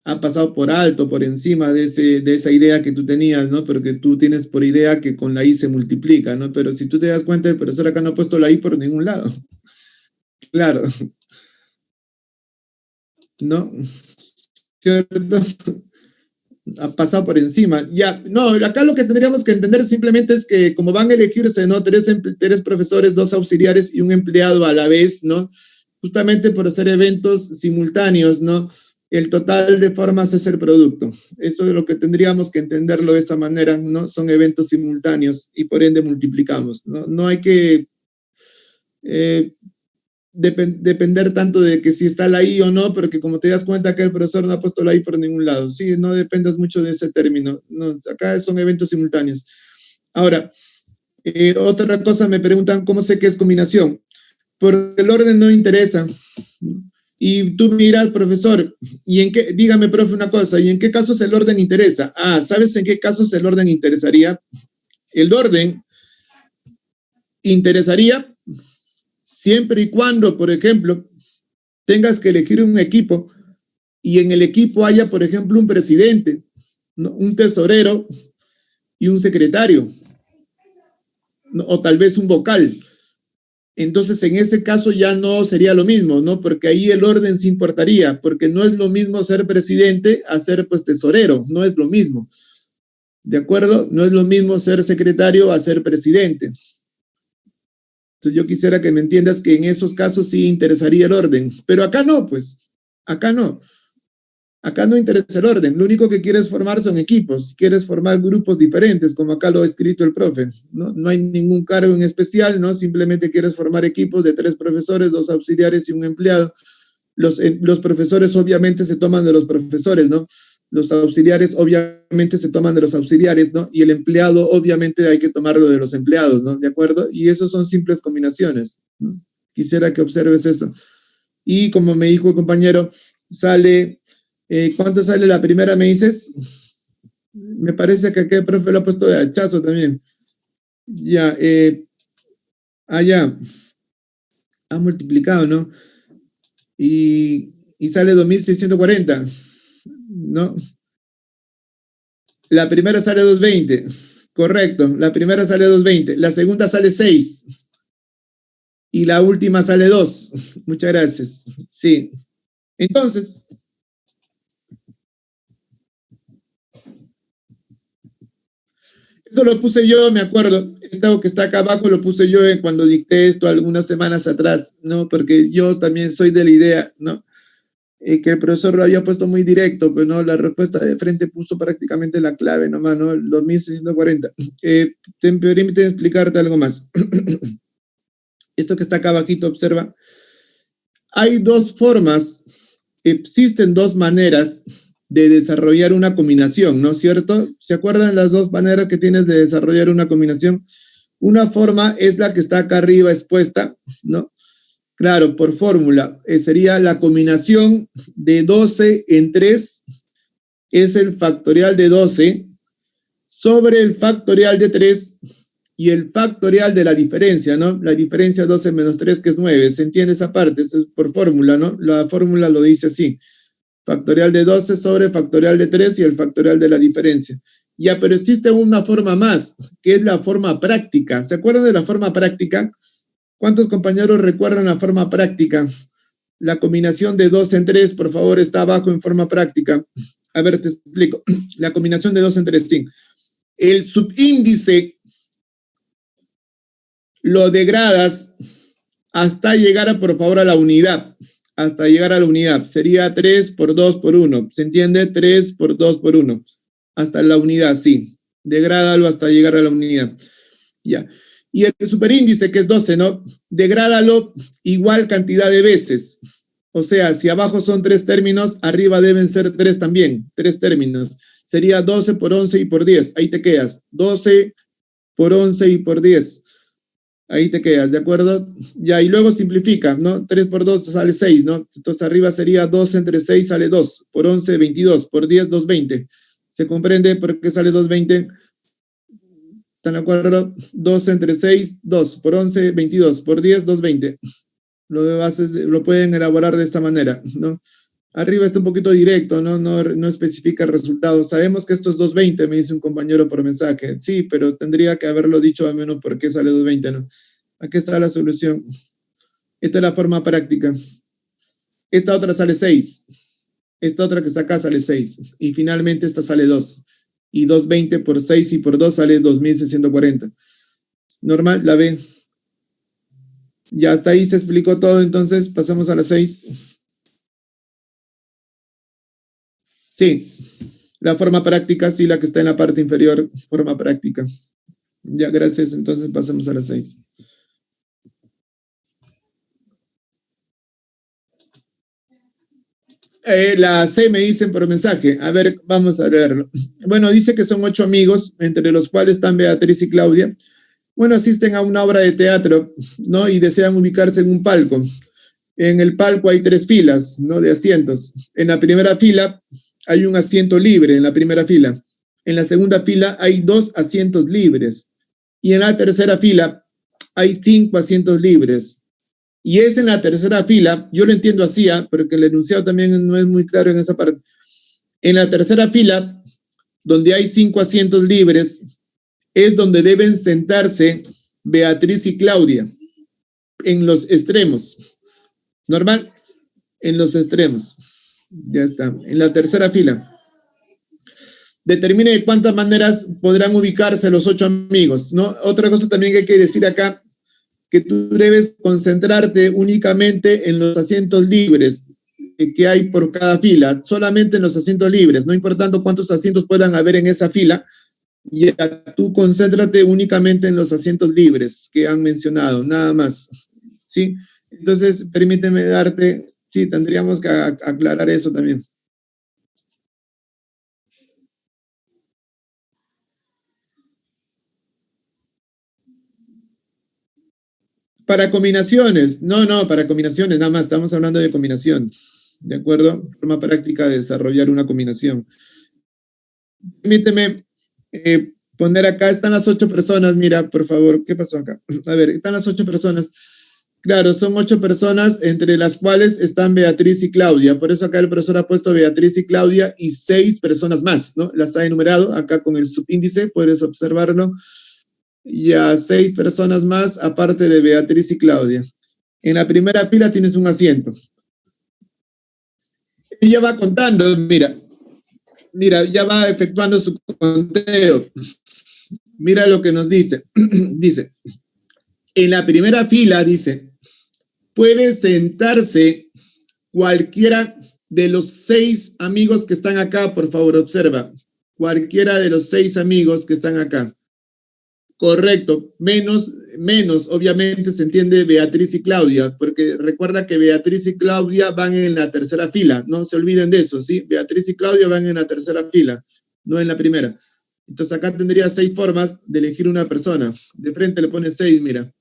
Ha pasado por alto, por encima de esa idea que tú tenías, ¿no? Porque tú tienes por idea que con la I se multiplica, ¿no? Pero si tú te das cuenta, el profesor acá no ha puesto la I por ningún lado. Claro. ¿No? ¿Cierto? Ha pasado por encima. Ya, no, acá lo que tendríamos que entender simplemente es que como van a elegirse, ¿no? 3 profesores, 2 auxiliares y un empleado a la vez, ¿no? Justamente por hacer eventos simultáneos, ¿no? El total de formas es el producto. Eso es lo que tendríamos que entenderlo de esa manera, ¿no? Son eventos simultáneos y por ende multiplicamos, ¿no? No hay que depender tanto de que si está la I o no, porque como te das cuenta que el profesor no ha puesto la I por ningún lado. Sí, no dependas mucho de ese término. No, acá son eventos simultáneos. Ahora, otra cosa me preguntan, ¿cómo sé que es combinación? Porque el orden no interesa. Y tú miras, profesor, ¿y en qué? Dígame, profe, una cosa, ¿y en qué casos el orden interesa? Ah, ¿sabes en qué casos el orden interesaría? El orden interesaría Siempre y cuando, por ejemplo, tengas que elegir un equipo y en el equipo haya, por ejemplo, un presidente, ¿no? Un tesorero y un secretario, ¿no? O tal vez un vocal. Entonces, en ese caso ya no sería lo mismo, ¿no? Porque ahí el orden sí importaría, porque no es lo mismo ser presidente a ser, pues, tesorero, no es lo mismo. ¿De acuerdo? No es lo mismo ser secretario a ser presidente. Entonces, yo quisiera que me entiendas que en esos casos sí interesaría el orden, pero acá no, pues, acá no. Acá no interesa el orden, lo único que quieres formar son equipos, quieres formar grupos diferentes, como acá lo ha escrito el profe, ¿no? No hay ningún cargo en especial, ¿no? Simplemente quieres formar equipos de 3 profesores, 2 auxiliares y un empleado. Los profesores obviamente se toman de los profesores, ¿no? Los auxiliares obviamente se toman de los auxiliares, ¿no? Y el empleado obviamente hay que tomarlo de los empleados, ¿no? ¿De acuerdo? Y eso son simples combinaciones, ¿no? Quisiera que observes eso. Y como me dijo el compañero, sale... ¿cuánto sale la primera, me dices? Me parece que aquel profe lo ha puesto de hachazo también. Ya, ya. Ha multiplicado, ¿no? Y sale 2640, ¿no? La primera sale 220, correcto. La primera sale 220, la segunda sale 6 y la última sale 2. Muchas gracias. Sí. Entonces... Esto lo puse yo, me acuerdo, esto que está acá abajo lo puse yo cuando dicté esto algunas semanas atrás, ¿no? Porque yo también soy de la idea, ¿no? Que el profesor lo había puesto muy directo, pero no, la respuesta de frente puso prácticamente la clave nomás, ¿no? El 2640. Te permite explicarte algo más. Esto que está acá abajito, observa. Hay dos formas, existen dos maneras de desarrollar una combinación, ¿no es cierto? ¿Se acuerdan las dos maneras que tienes de desarrollar una combinación? Una forma es la que está acá arriba expuesta, ¿no? Claro, por fórmula, sería la combinación de 12 en 3, es el factorial de 12, sobre el factorial de 3 y el factorial de la diferencia, ¿no? La diferencia 12 menos 3, que es 9, ¿se entiende esa parte? Es por fórmula, ¿no? La fórmula lo dice así. Factorial de 12 sobre factorial de 3 y el factorial de la diferencia. Ya, pero existe una forma más, que es la forma práctica. ¿Se acuerdan de la forma práctica? ¿Cuántos compañeros recuerdan la forma práctica? La combinación de 2 en 3, por favor, está abajo en forma práctica. A ver, te explico. La combinación de 2 en 3, sí. El subíndice lo degradas hasta llegar, por favor, a la unidad. Hasta llegar a la unidad. Sería 3 por 2 por 1. ¿Se entiende? 3 por 2 por 1. Hasta la unidad, sí. Degrádalo hasta llegar a la unidad. Ya. Y el superíndice, que es 12, ¿no? Degrádalo igual cantidad de veces. O sea, si abajo son 3 términos, arriba deben ser 3 también. 3 términos. Sería 12 por 11 y por 10. Ahí te quedas. 12 por 11 y por 10. Ahí te quedas, ¿de acuerdo? Ya, y luego simplifica, ¿no? 3 por 2 sale 6, ¿no? Entonces arriba sería 2 entre 6 sale 2, por 11, 22, por 10, 220. ¿Se comprende por qué sale 220? ¿Están de acuerdo? 2 entre 6, 2, por 11, 22, por 10, 220. Lo pueden elaborar de esta manera, ¿no? Arriba está un poquito directo, ¿no? No especifica el resultado. Sabemos que esto es 220, me dice un compañero por mensaje. Sí, pero tendría que haberlo dicho al menos por qué sale 220, ¿no? Aquí está la solución. Esta es la forma práctica. Esta otra sale 6. Esta otra que está acá sale 6. Y finalmente esta sale 2. Y 220 por 6 y por 2 sale 2640. Normal, la B. Ya hasta ahí se explicó todo, entonces pasamos a la 6. Sí, la forma práctica, sí, la que está en la parte inferior, forma práctica. Ya, gracias, entonces pasemos a la 6. La C me dicen por mensaje. A ver, vamos a leerlo. Bueno, dice que son 8 amigos, entre los cuales están Beatriz y Claudia. Bueno, asisten a una obra de teatro, ¿no? Y desean ubicarse en un palco. En el palco hay 3 filas, ¿no? De asientos. En la primera fila hay un asiento libre, en la primera fila. En la segunda fila hay 2 asientos libres. Y en la tercera fila hay 5 asientos libres. Y es en la tercera fila, yo lo entiendo así, porque el enunciado también no es muy claro en esa parte. En la tercera fila, donde hay 5 asientos libres, es donde deben sentarse Beatriz y Claudia, en los extremos. ¿Normal? En los extremos. Ya está, en la tercera fila. Determine de cuántas maneras podrán ubicarse los 8 amigos, ¿no? Otra cosa también que hay que decir acá, que tú debes concentrarte únicamente en los asientos libres que hay por cada fila, solamente en los asientos libres, no importando cuántos asientos puedan haber en esa fila, ya tú concéntrate únicamente en los asientos libres que han mencionado, nada más, ¿sí? Entonces, permíteme darte, sí, tendríamos que aclarar eso también. Para combinaciones, no, para combinaciones, nada más, estamos hablando de combinación, ¿de acuerdo? Forma práctica de desarrollar una combinación. Permíteme poner acá, están las 8 personas, mira, por favor, ¿qué pasó acá? A ver, están las 8 personas. Claro, son 8 personas, entre las cuales están Beatriz y Claudia, por eso acá el profesor ha puesto Beatriz y Claudia y 6 personas más, ¿no? Las ha enumerado acá con el subíndice, puedes observarlo. Y a 6 personas más, aparte de Beatriz y Claudia. En la primera fila tienes un asiento. Ella va contando, mira, ya va efectuando su conteo. Mira lo que nos dice. Dice, en la primera fila, dice, puede sentarse cualquiera de los 6 amigos que están acá, por favor, observa. Cualquiera de los 6 amigos que están acá. Correcto, menos, obviamente se entiende Beatriz y Claudia, porque recuerda que Beatriz y Claudia van en la tercera fila, no se olviden de eso, ¿sí? Beatriz y Claudia van en la tercera fila, no en la primera. Entonces acá tendría 6 formas de elegir una persona. De frente le pone 6, mira,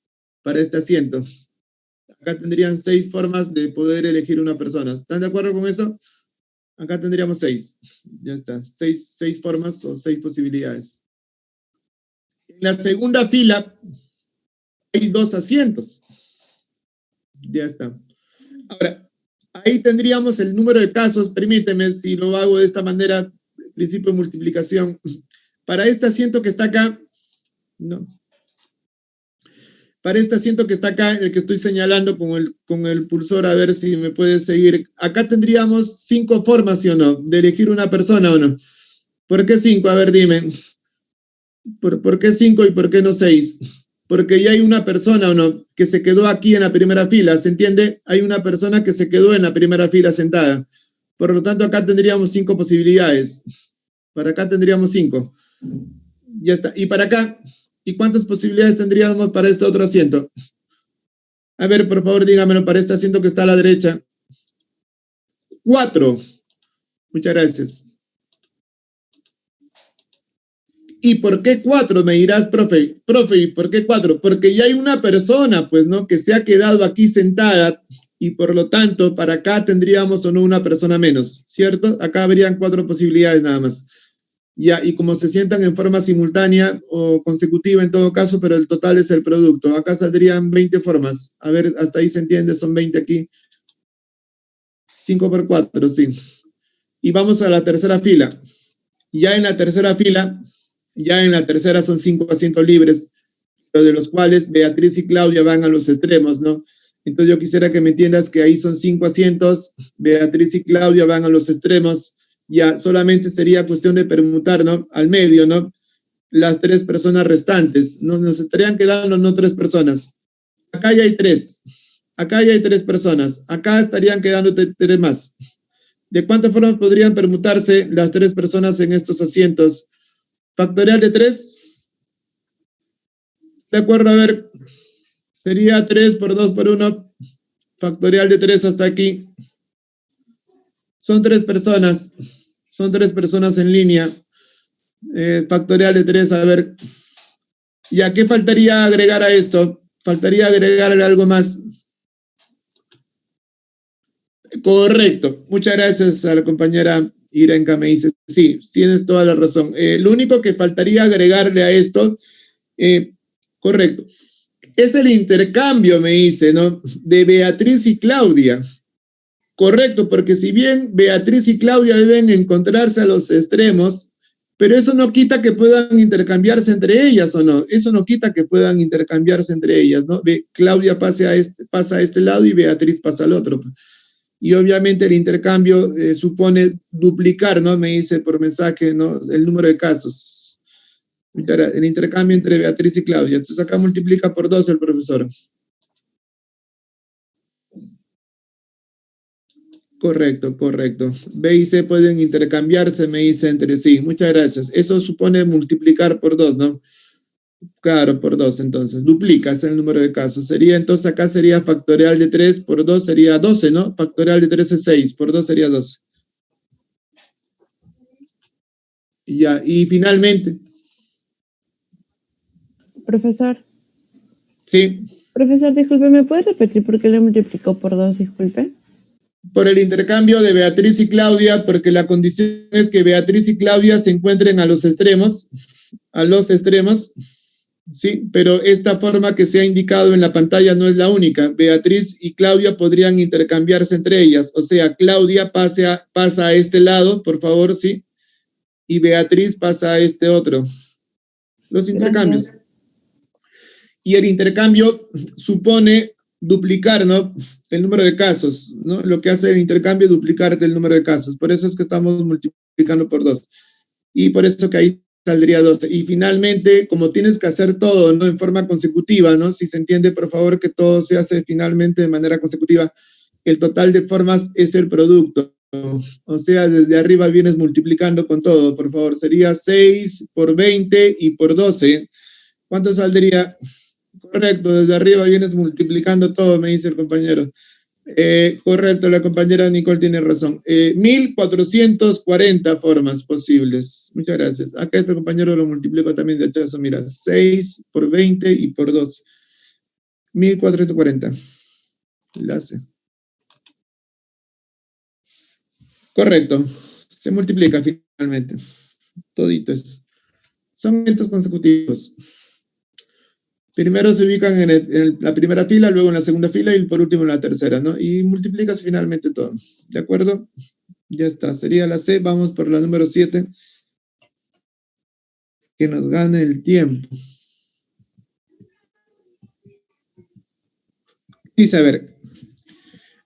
para este asiento. Acá tendrían 6 formas de poder elegir una persona. ¿Están de acuerdo con eso? Acá tendríamos 6. Ya está, 6 formas o 6 posibilidades. En la segunda fila hay 2 asientos. Ya está. Ahora, ahí tendríamos el número de casos. Permíteme, si lo hago de esta manera, principio de multiplicación. Para este asiento que está acá, no. Para este asiento que está acá, el que estoy señalando con el pulsor, a ver si me puedes seguir. Acá tendríamos 5 formas, ¿sí o no? De elegir una persona o no. ¿Por qué 5? A ver, dime. ¿Por qué 5 y por qué no 6? Porque ya hay una persona, ¿o no?, que se quedó aquí en la primera fila, ¿se entiende? Hay una persona que se quedó en la primera fila sentada. Por lo tanto, acá tendríamos 5 posibilidades. Para acá tendríamos 5. Ya está. ¿Y para acá? ¿Y cuántas posibilidades tendríamos para este otro asiento? A ver, por favor, dígamelo para este asiento que está a la derecha. 4. Muchas gracias. ¿Y por qué 4? Me dirás, profe, ¿y por qué 4? Porque ya hay una persona, pues, ¿no?, que se ha quedado aquí sentada y por lo tanto, para acá tendríamos o no una persona menos, ¿cierto? Acá habrían 4 posibilidades nada más. Ya, y como se sientan en forma simultánea o consecutiva en todo caso, pero el total es el producto. Acá saldrían 20 formas. A ver, hasta ahí se entiende, son 20 aquí. 5 por 4, sí. Y vamos a la tercera fila. Ya en la tercera fila, son 5 asientos libres, de los cuales Beatriz y Claudia van a los extremos, ¿no? Entonces yo quisiera que me entiendas que ahí son 5 asientos, Beatriz y Claudia van a los extremos, ya solamente sería cuestión de permutar, ¿no?, al medio, ¿no?, las 3 personas restantes, ¿no? Nos estarían quedando no 3 personas. Acá ya hay 3, acá ya hay 3 personas, acá estarían quedando 3 más. ¿De cuántas formas podrían permutarse las 3 personas en estos asientos? Factorial de 3. De acuerdo, a ver, sería 3 por 2 por 1. Factorial de 3 hasta aquí. Son 3 personas. Son 3 personas en línea. Factorial de 3, a ver. ¿Y a qué faltaría agregar a esto? Faltaría agregarle algo más. Correcto. Muchas gracias a la compañera Irenka, me dice, sí, tienes toda la razón. Lo único que faltaría agregarle a esto, correcto, Es el intercambio, me dice, ¿no? De Beatriz y Claudia. Correcto, porque si bien Beatriz y Claudia deben encontrarse a los extremos, pero eso no quita que puedan intercambiarse entre ellas, ¿o no? Eso no quita que puedan intercambiarse entre ellas, ¿no? Claudia pasa a este lado y Beatriz pasa al otro. Y obviamente el intercambio supone duplicar, ¿no? Me dice por mensaje, ¿no? El número de casos. El intercambio entre Beatriz y Claudia. Entonces acá multiplica por 2 el profesor. Correcto, correcto. B y C pueden intercambiarse, me dice, entre sí. Muchas gracias. Eso supone multiplicar por 2, ¿no? Claro, por 2, entonces. Duplicas el número de casos. Sería, entonces, acá sería factorial de 3 por 2 sería 12, ¿no? Factorial de 3 es 6, por 2 sería 12. Ya, y finalmente. Profesor. Sí. Profesor, disculpe, ¿me puede repetir por qué le multiplicó por 2? Disculpe. Por el intercambio de Beatriz y Claudia, porque la condición es que Beatriz y Claudia se encuentren a los extremos, sí, pero esta forma que se ha indicado en la pantalla no es la única. Beatriz y Claudia podrían intercambiarse entre ellas, o sea, Claudia pasa a este lado, por favor, sí, y Beatriz pasa a este otro. Los intercambios. Gracias. Y el intercambio supone duplicar, ¿no? El número de casos, ¿no? Lo que hace el intercambio es duplicarte el número de casos. Por eso es que estamos multiplicando por 2. Y por eso que ahí saldría 12. Y finalmente, como tienes que hacer todo, ¿no? En forma consecutiva, ¿no? Si se entiende, por favor, que todo se hace finalmente de manera consecutiva, el total de formas es el producto. O sea, desde arriba vienes multiplicando con todo, por favor. Sería 6 por 20 y por 12. ¿Cuánto saldría? Correcto, desde arriba vienes multiplicando todo, me dice el compañero. Correcto, la compañera Nicole tiene razón. 1440 formas posibles. Muchas gracias. Acá este compañero lo multiplico también de hachazo. Mira, 6 por 20 y por 2. 1440. Enlace. Correcto. Se multiplica finalmente. Todito eso. Son momentos consecutivos. Primero se ubican en la primera fila, luego en la segunda fila y por último en la tercera, ¿no? Y multiplicas finalmente todo. ¿De acuerdo? Ya está. Sería la C. Vamos por la número 7. Que nos gane el tiempo. Dice, a ver.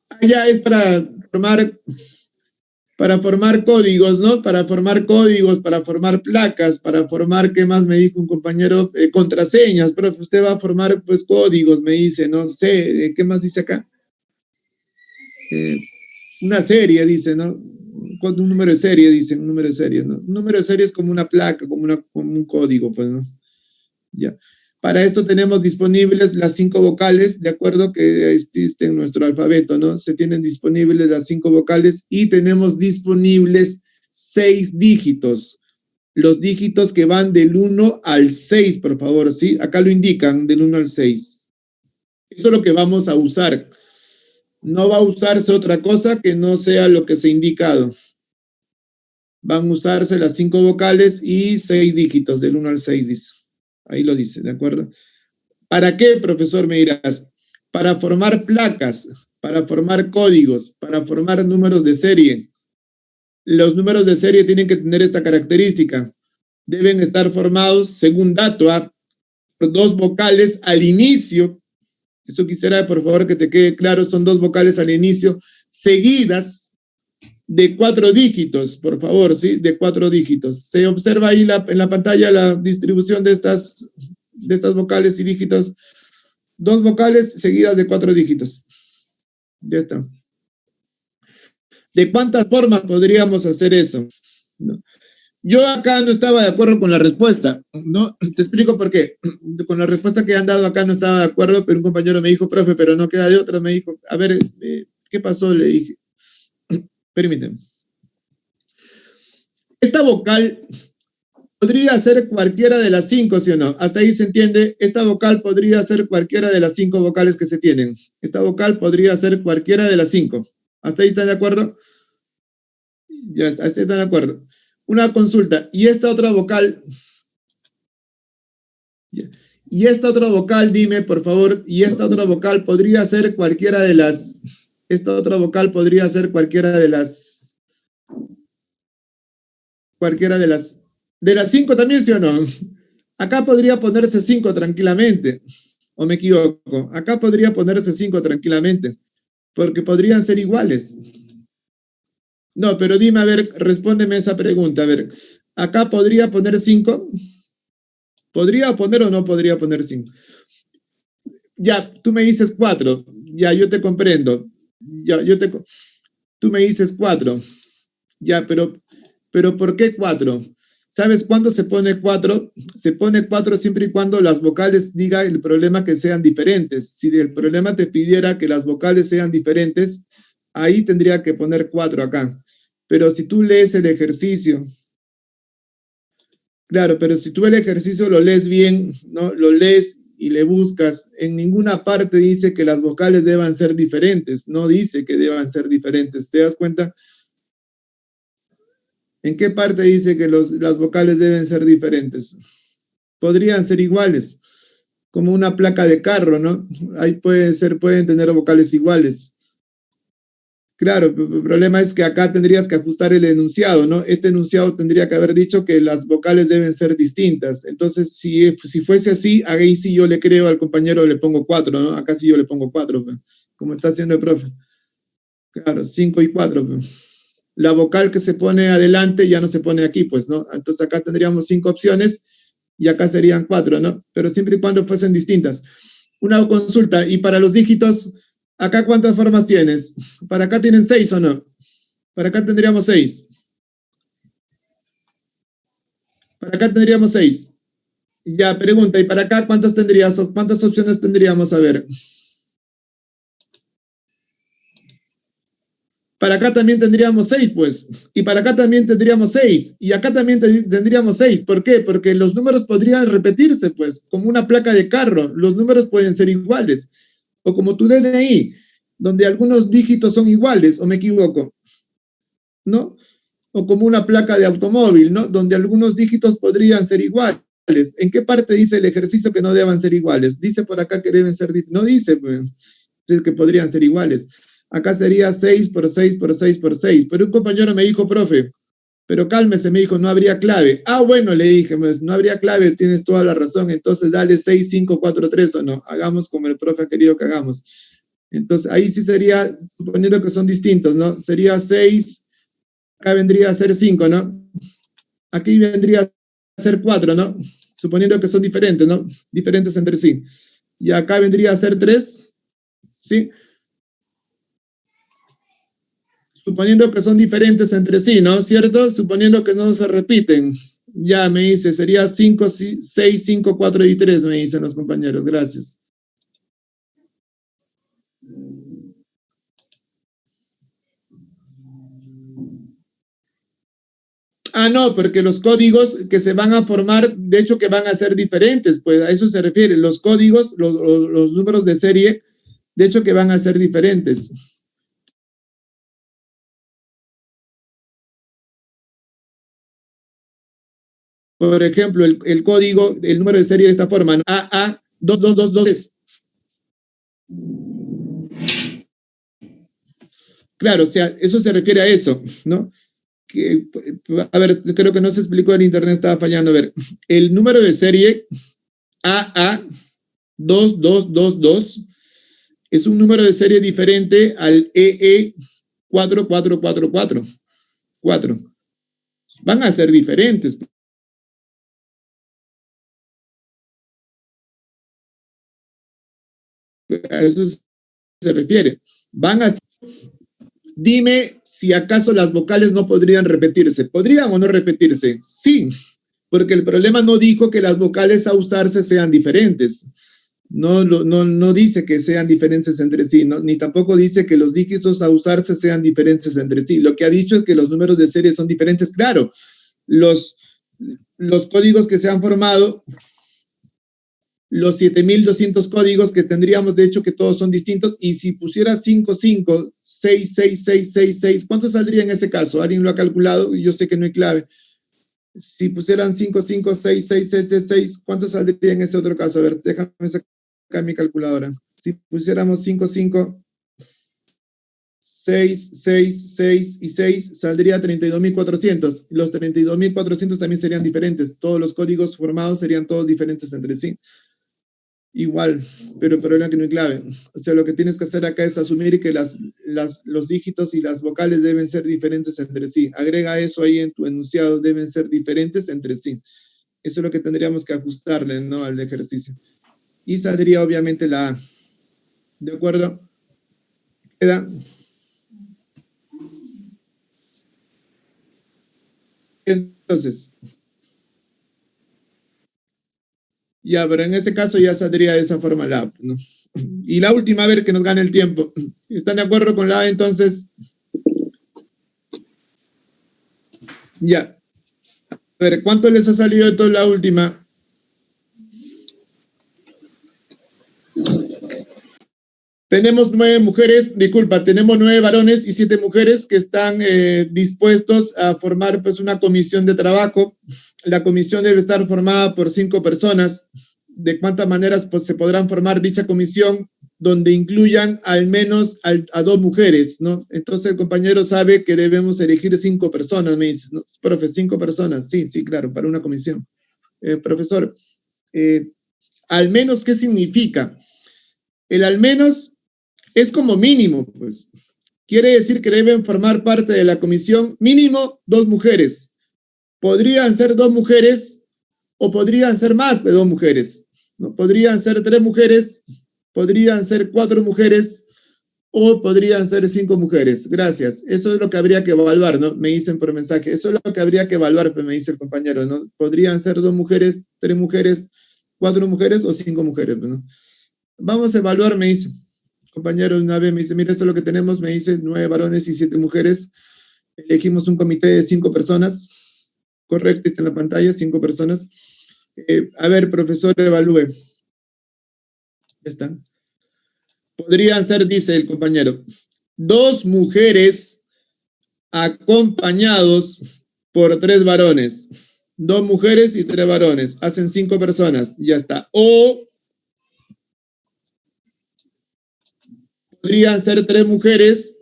Allá es para formar códigos, ¿no? Para formar códigos, para formar placas, para formar, ¿qué más me dijo un compañero? Contraseñas, pero usted va a formar, pues, códigos, me dice, no sé, ¿qué más dice acá? Una serie, dice, ¿no? Un número de serie, dice, un número de serie, ¿no? Un número de serie es como una placa, como un código, pues, ¿no? Ya. Para esto tenemos disponibles las 5 vocales, de acuerdo que existe en nuestro alfabeto, ¿no? Se tienen disponibles las 5 vocales y tenemos disponibles 6 dígitos. Los dígitos que van del 1 al 6, por favor, ¿sí? Acá lo indican, del 1 al 6. Esto es lo que vamos a usar. No va a usarse otra cosa que no sea lo que se ha indicado. Van a usarse las 5 vocales y 6 dígitos, del 1 al 6, dice. Ahí lo dice, ¿de acuerdo? ¿Para qué, profesor? Me dirás. Para formar placas, para formar códigos, para formar números de serie. Los números de serie tienen que tener esta característica. Deben estar formados, según dato, por 2 vocales al inicio. Eso quisiera, por favor, que te quede claro. Son 2 vocales al inicio, seguidas de 4 dígitos, por favor, ¿sí? De 4 dígitos. Se observa ahí en la pantalla la distribución de estas vocales y dígitos. 2 vocales seguidas de 4 dígitos. Ya está. ¿De cuántas formas podríamos hacer eso? ¿No? Yo acá no estaba de acuerdo con la respuesta, ¿no? Te explico por qué. Con la respuesta que han dado acá no estaba de acuerdo, pero un compañero me dijo, profe, pero no queda de otra. Me dijo, a ver, ¿qué pasó? Le dije, permíteme. Esta vocal podría ser cualquiera de las 5, ¿sí o no? Hasta ahí se entiende. Esta vocal podría ser cualquiera de las 5 vocales que se tienen. Esta vocal podría ser cualquiera de las 5. ¿Hasta ahí están de acuerdo? Ya está, hasta ahí están de acuerdo. Una consulta. ¿Y esta otra vocal? Y esta otra vocal, dime, por favor, y esta otra vocal podría ser cualquiera de las... Esta otra vocal podría ser cualquiera de las... Cualquiera de las... ¿De las 5 también, sí o no? Acá podría ponerse 5 tranquilamente. ¿O me equivoco? Acá podría ponerse 5 tranquilamente. Porque podrían ser iguales. No, pero dime, a ver, respóndeme esa pregunta. A ver, ¿acá podría poner 5? ¿Podría poner o no podría poner 5? Ya, tú me dices 4. Ya, yo te comprendo. Ya, tú me dices 4. Ya, pero ¿por qué 4? ¿Sabes cuándo se pone 4? Se pone 4 siempre y cuando las vocales diga el problema que sean diferentes. Si el problema te pidiera que las vocales sean diferentes, ahí tendría que poner 4 acá. Pero si tú lees el ejercicio, claro, pero si tú el ejercicio lo lees bien, ¿no? Lo lees y le buscas, en ninguna parte dice que las vocales deban ser diferentes, no dice que deban ser diferentes, ¿te das cuenta? ¿En qué parte dice que las vocales deben ser diferentes? Podrían ser iguales, como una placa de carro, ¿no? Ahí pueden tener vocales iguales. Claro, el problema es que acá tendrías que ajustar el enunciado, ¿no? Este enunciado tendría que haber dicho que las vocales deben ser distintas. Entonces, si fuese así, ahí sí yo le creo al compañero, le pongo 4, ¿no? Acá sí yo le pongo 4, como está haciendo el profe. Claro, 5 y 4. La vocal que se pone adelante ya no se pone aquí, pues, ¿no? Entonces acá tendríamos 5 opciones y acá serían 4, ¿no? Pero siempre y cuando fuesen distintas. Una consulta, y para los dígitos, ¿acá cuántas formas tienes? ¿Para acá tienen 6 o no? Para acá tendríamos 6. Para acá tendríamos 6. Ya, pregunta, ¿y para acá cuántas tendrías? ¿Cuántas opciones tendríamos? A ver. Para acá también tendríamos 6, pues. Y para acá también tendríamos 6. Y acá también tendríamos 6. ¿Por qué? Porque los números podrían repetirse, pues, como una placa de carro. Los números pueden ser iguales. O como tu DNI, donde algunos dígitos son iguales, ¿o me equivoco? ¿No? O como una placa de automóvil, ¿no? Donde algunos dígitos podrían ser iguales. ¿En qué parte dice el ejercicio que no deban ser iguales? Dice por acá que deben ser, no dice, pues, que podrían ser iguales. Acá sería 6 por 6 por 6 por 6. Pero un compañero me dijo, profe, pero cálmese, me dijo, no habría clave. Ah, bueno, le dije, pues, no habría clave, tienes toda la razón. Entonces dale 6, 5, 4, 3 o no. Hagamos como el profe ha querido que hagamos. Entonces ahí sí sería, suponiendo que son distintos, ¿no? Sería 6, acá vendría a ser 5, ¿no? Aquí vendría a ser 4, ¿no? Suponiendo que son diferentes, ¿no? Diferentes entre sí. Y acá vendría a ser 3, ¿sí? Suponiendo que son diferentes entre sí, ¿no? ¿Cierto? Suponiendo que no se repiten. Ya me dice, sería 5, 6, 5, 4 y 3, me dicen los compañeros. Gracias. Ah, no, porque los códigos que se van a formar, de hecho que van a ser diferentes, pues a eso se refiere. Los códigos, los números de serie, de hecho que van a ser diferentes. Por ejemplo, el código, el número de serie de esta forma, ¿no? AA2222. Claro, o sea, eso se refiere a eso, ¿no? Que, a ver, creo que no se explicó, el internet estaba fallando. A ver, el número de serie AA2222 es un número de serie diferente al EE4444. 4. Van a ser diferentes. A eso se refiere. Van a ser. Dime si acaso las vocales no podrían repetirse. ¿Podrían o no repetirse? Sí, porque el problema no dijo que las vocales a usarse sean diferentes. No dice que sean diferentes entre sí, ¿no? Ni tampoco dice que los dígitos a usarse sean diferentes entre sí. Lo que ha dicho es que los números de serie son diferentes. Claro, los códigos que se han formado, los 7200 códigos que tendríamos, de hecho que todos son distintos, y si pusiera 55, 6, 6, 6, 6, 6, ¿cuánto saldría en ese caso? ¿Alguien lo ha calculado? Yo sé que no hay clave. Si pusieran 5, 5, 6, 6, 6, 6, 6, ¿cuánto saldría en ese otro caso? A ver, déjame sacar mi calculadora. Si pusiéramos 5, 5, 6, 6, 6 y 6, saldría 32.400. Los 32.400 también serían diferentes. Todos los códigos formados serían todos diferentes entre sí. Igual, pero el problema que no hay clave. O sea, lo que tienes que hacer acá es asumir que los dígitos y las vocales deben ser diferentes entre sí. Agrega eso ahí en tu enunciado, deben ser diferentes entre sí. Eso es lo que tendríamos que ajustarle, ¿no? Al ejercicio. Y saldría obviamente la A. ¿De acuerdo? ¿Queda? Entonces, ya, pero en este caso ya saldría de esa forma la A, ¿no? Y la última, a ver, que nos gane el tiempo. ¿Están de acuerdo con la A entonces? Ya. A ver, ¿cuánto les ha salido de toda la última? Tenemos 9 mujeres, disculpa, tenemos 9 varones y 7 mujeres que están dispuestos a formar pues una comisión de trabajo. La comisión debe estar formada por 5 personas. ¿De cuántas maneras pues, se podrán formar dicha comisión? Donde incluyan al menos a 2 mujeres, ¿no? Entonces el compañero sabe que debemos elegir 5 personas, me dice, ¿no? Profe, 5 personas, sí, claro, para una comisión. Profesor, al menos, ¿qué significa? El al menos es como mínimo, pues. Quiere decir que deben formar parte de la comisión mínimo 2 mujeres. Podrían ser 2 mujeres o podrían ser más de 2 mujeres. ¿No? Podrían ser 3 mujeres, podrían ser 4 mujeres o podrían ser 5 mujeres. Gracias. Eso es lo que habría que evaluar, ¿no? Me dicen por mensaje. Eso es lo que habría que evaluar, me dice el compañero, ¿no? Podrían ser 2 mujeres, 3 mujeres, 4 mujeres o 5 mujeres, ¿no? Vamos a evaluar, me dice. Compañero, una vez me dice, mira, esto es lo que tenemos, me dice, 9 varones y 7 mujeres. Elegimos un comité de 5 personas. Correcto, está en la pantalla, 5 personas. A ver, profesor, evalúe. Ya está. Podrían ser, dice el compañero, 2 mujeres acompañados por 3 varones. 2 mujeres y 3 varones. Hacen 5 personas. Ya está. O podrían ser 3 mujeres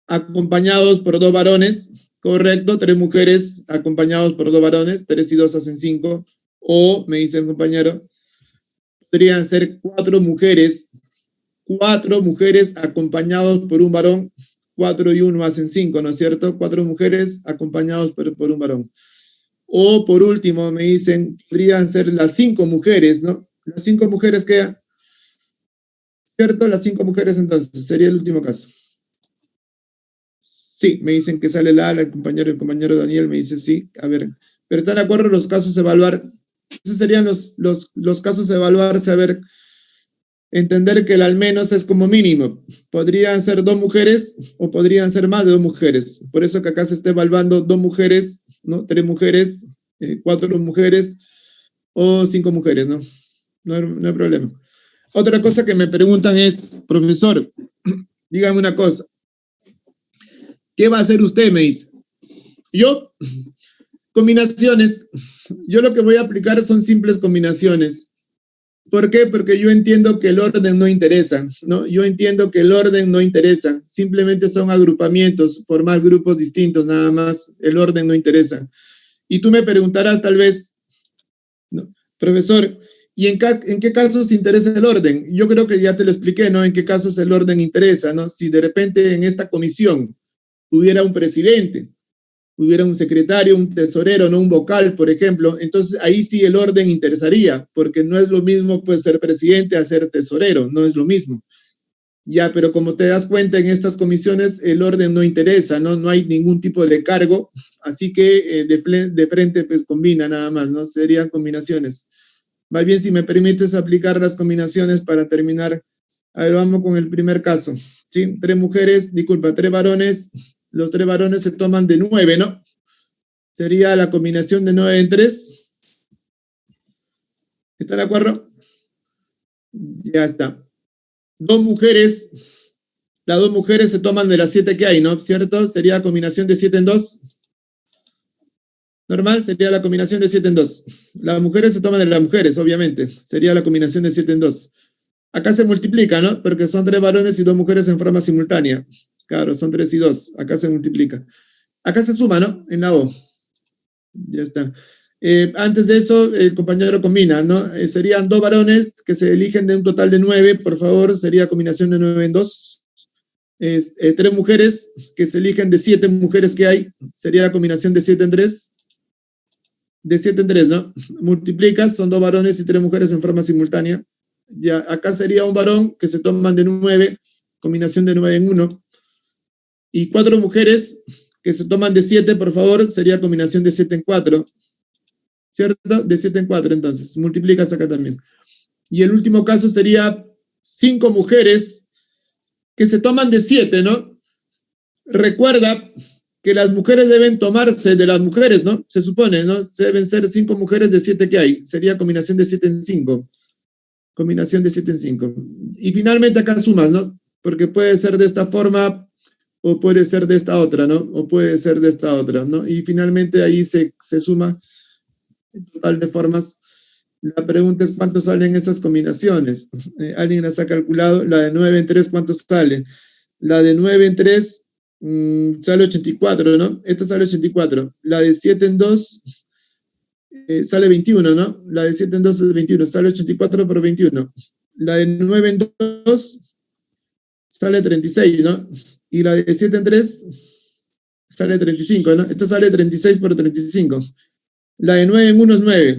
acompañados por 2 varones. Correcto, 3 mujeres acompañados por 2 varones. 3 y 2 hacen 5. O, me dice el compañero, podrían ser 4 mujeres acompañados por un varón. 4 y 1 hacen 5, ¿no es cierto? 4 mujeres acompañados por un varón. O por último, me dicen, podrían ser las 5 mujeres, ¿no? Las 5 mujeres quedan, ¿cierto? Las 5 mujeres entonces, sería el último caso. Sí, me dicen que sale la A, el compañero Daniel me dice sí, a ver, pero ¿están de acuerdo los casos a evaluar? Esos serían los casos a evaluarse, a ver, entender que el al menos es como mínimo. Podrían ser 2 mujeres o podrían ser más de 2 mujeres. Por eso que acá se está evaluando 2 mujeres, ¿no? 3 mujeres, 4 mujeres o 5 mujeres, ¿no? No hay problema. Otra cosa que me preguntan es, profesor, dígame una cosa. ¿Qué va a hacer usted? Me dice. Yo, combinaciones. Yo lo que voy a aplicar son simples combinaciones. ¿Por qué? Porque yo entiendo que el orden no interesa, ¿no? Yo entiendo que el orden no interesa. Simplemente son agrupamientos, formar grupos distintos, nada más. El orden no interesa. Y tú me preguntarás tal vez, ¿no? Profesor, ¿y en qué casos interesa el orden? Yo creo que ya te lo expliqué, ¿no? En qué casos el orden interesa, ¿no? Si de repente en esta comisión hubiera un presidente, hubiera un secretario, un tesorero, no un vocal, por ejemplo, entonces ahí sí el orden interesaría, porque no es lo mismo pues ser presidente a ser tesorero, no es lo mismo. Ya, pero como te das cuenta, en estas comisiones el orden no interesa, no hay ningún tipo de cargo, así que de frente pues combina nada más, ¿no? Serían combinaciones. Va bien, si me permites aplicar las combinaciones para terminar. A ver, vamos con el primer caso. ¿Sí? 3 mujeres, disculpa, 3 varones. Los 3 varones se toman de 9, ¿no? Sería la combinación de 9 en 3. ¿Están de acuerdo? Ya está. 2 mujeres. Las 2 mujeres se toman de las 7 que hay, ¿no? ¿Cierto? Sería combinación de 7 en 2. Normal sería la combinación de 7 en 2. Las mujeres se toman de las mujeres, obviamente. Sería la combinación de 7 en 2. Acá se multiplica, ¿no? Porque son 3 varones y 2 mujeres en forma simultánea. Claro, son 3 y 2. Acá se multiplica. Acá se suma, ¿no? En la O. Ya está. Antes de eso, el compañero combina, ¿no? Serían 2 varones que se eligen de un total de 9, por favor. Sería combinación de 9 en 2. 3 mujeres que se eligen de 7 mujeres que hay. Sería la combinación de 7 en 3. De 7 en 3, ¿no? Multiplicas, son 2 varones y 3 mujeres en forma simultánea. Ya, acá sería un varón que se toman de 9, combinación de 9 en 1. Y 4 mujeres que se toman de 7, por favor, sería combinación de 7 en 4. ¿Cierto? De 7 en 4, entonces. Multiplicas acá también. Y el último caso sería 5 mujeres que se toman de 7, ¿no? Recuerda que las mujeres deben tomarse de las mujeres, ¿no? Se supone, ¿no? Deben ser 5 mujeres de 7 que hay. Sería combinación de 7 en 5. Combinación de 7 en 5. Y finalmente acá sumas, ¿no? Porque puede ser de esta forma o puede ser de esta otra, ¿no? O puede ser de esta otra, ¿no? Y finalmente ahí se suma el total de formas. La pregunta es cuánto salen esas combinaciones. ¿Alguien las ha calculado? La de 9 en 3, ¿cuánto sale? La de 9 en 3 sale 84, ¿no? Esta sale 84. La de 7 en 2 sale 21, ¿no? La de 7 en 2 es 21, sale 84 por 21. La de 9 en 2 sale 36, ¿no? Y la de 7 en 3 sale 35, ¿no? Esto sale 36 por 35. La de 9 en 1 es 9.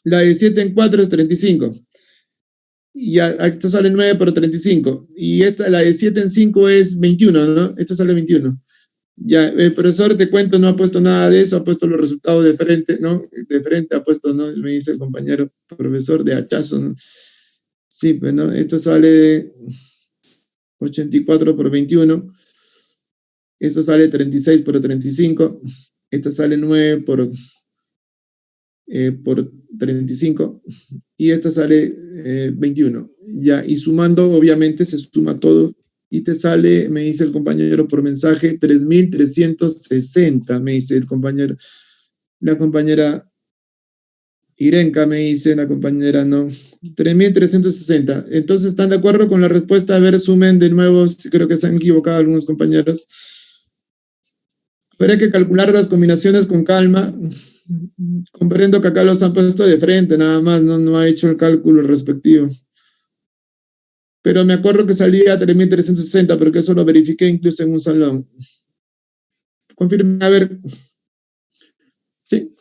La de 7 en 4 es 35. Y esto sale 9 por 35. Y la de 7 en 5 es 21, ¿no? Esto sale 21. Ya, el profesor, te cuento, no ha puesto nada de eso, ha puesto los resultados de frente, ¿no? De frente ha puesto, ¿no? Me dice el compañero profesor de hachazo, ¿no? Sí, pues, ¿no? Esto sale 84 por 21. Esto sale 36 por 35. Esto sale 9 por 35. Y esta sale 21. Ya, y sumando, obviamente, se suma todo. Y te sale, me dice el compañero por mensaje, 3.360, me dice el compañero. La compañera Irenka me dice, la compañera no. 3.360. Entonces, ¿están de acuerdo con la respuesta? A ver, sumen de nuevo, creo que se han equivocado algunos compañeros. Habrá que calcular las combinaciones con calma. Comprendo que acá los han puesto de frente, nada más, no ha hecho el cálculo respectivo. Pero me acuerdo que salía 3.360, porque eso lo verifiqué incluso en un salón. Confirme, a ver. Sí.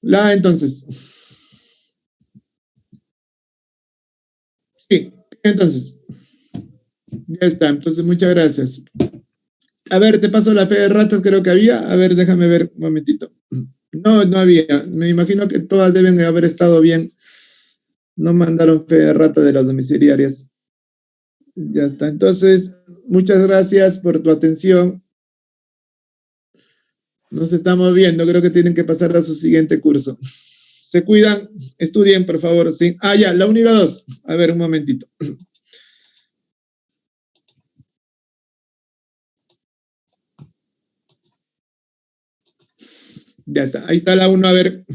Entonces. Sí, entonces. Ya está, entonces muchas gracias. A ver, te paso la fe de ratas, creo que había. A ver, déjame ver un momentito. No había. Me imagino que todas deben haber estado bien. No mandaron fe de rata de las domiciliarias. Ya está. Entonces, muchas gracias por tu atención. Nos estamos viendo. Creo que tienen que pasar a su siguiente curso. Se cuidan. Estudien, por favor. ¿Sí? Ya, la 1 y la 2. A ver, un momentito. Ya está. Ahí está la 1. A ver.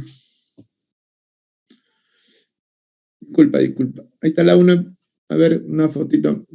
Disculpa. Ahí está la 1. A ver, una fotito.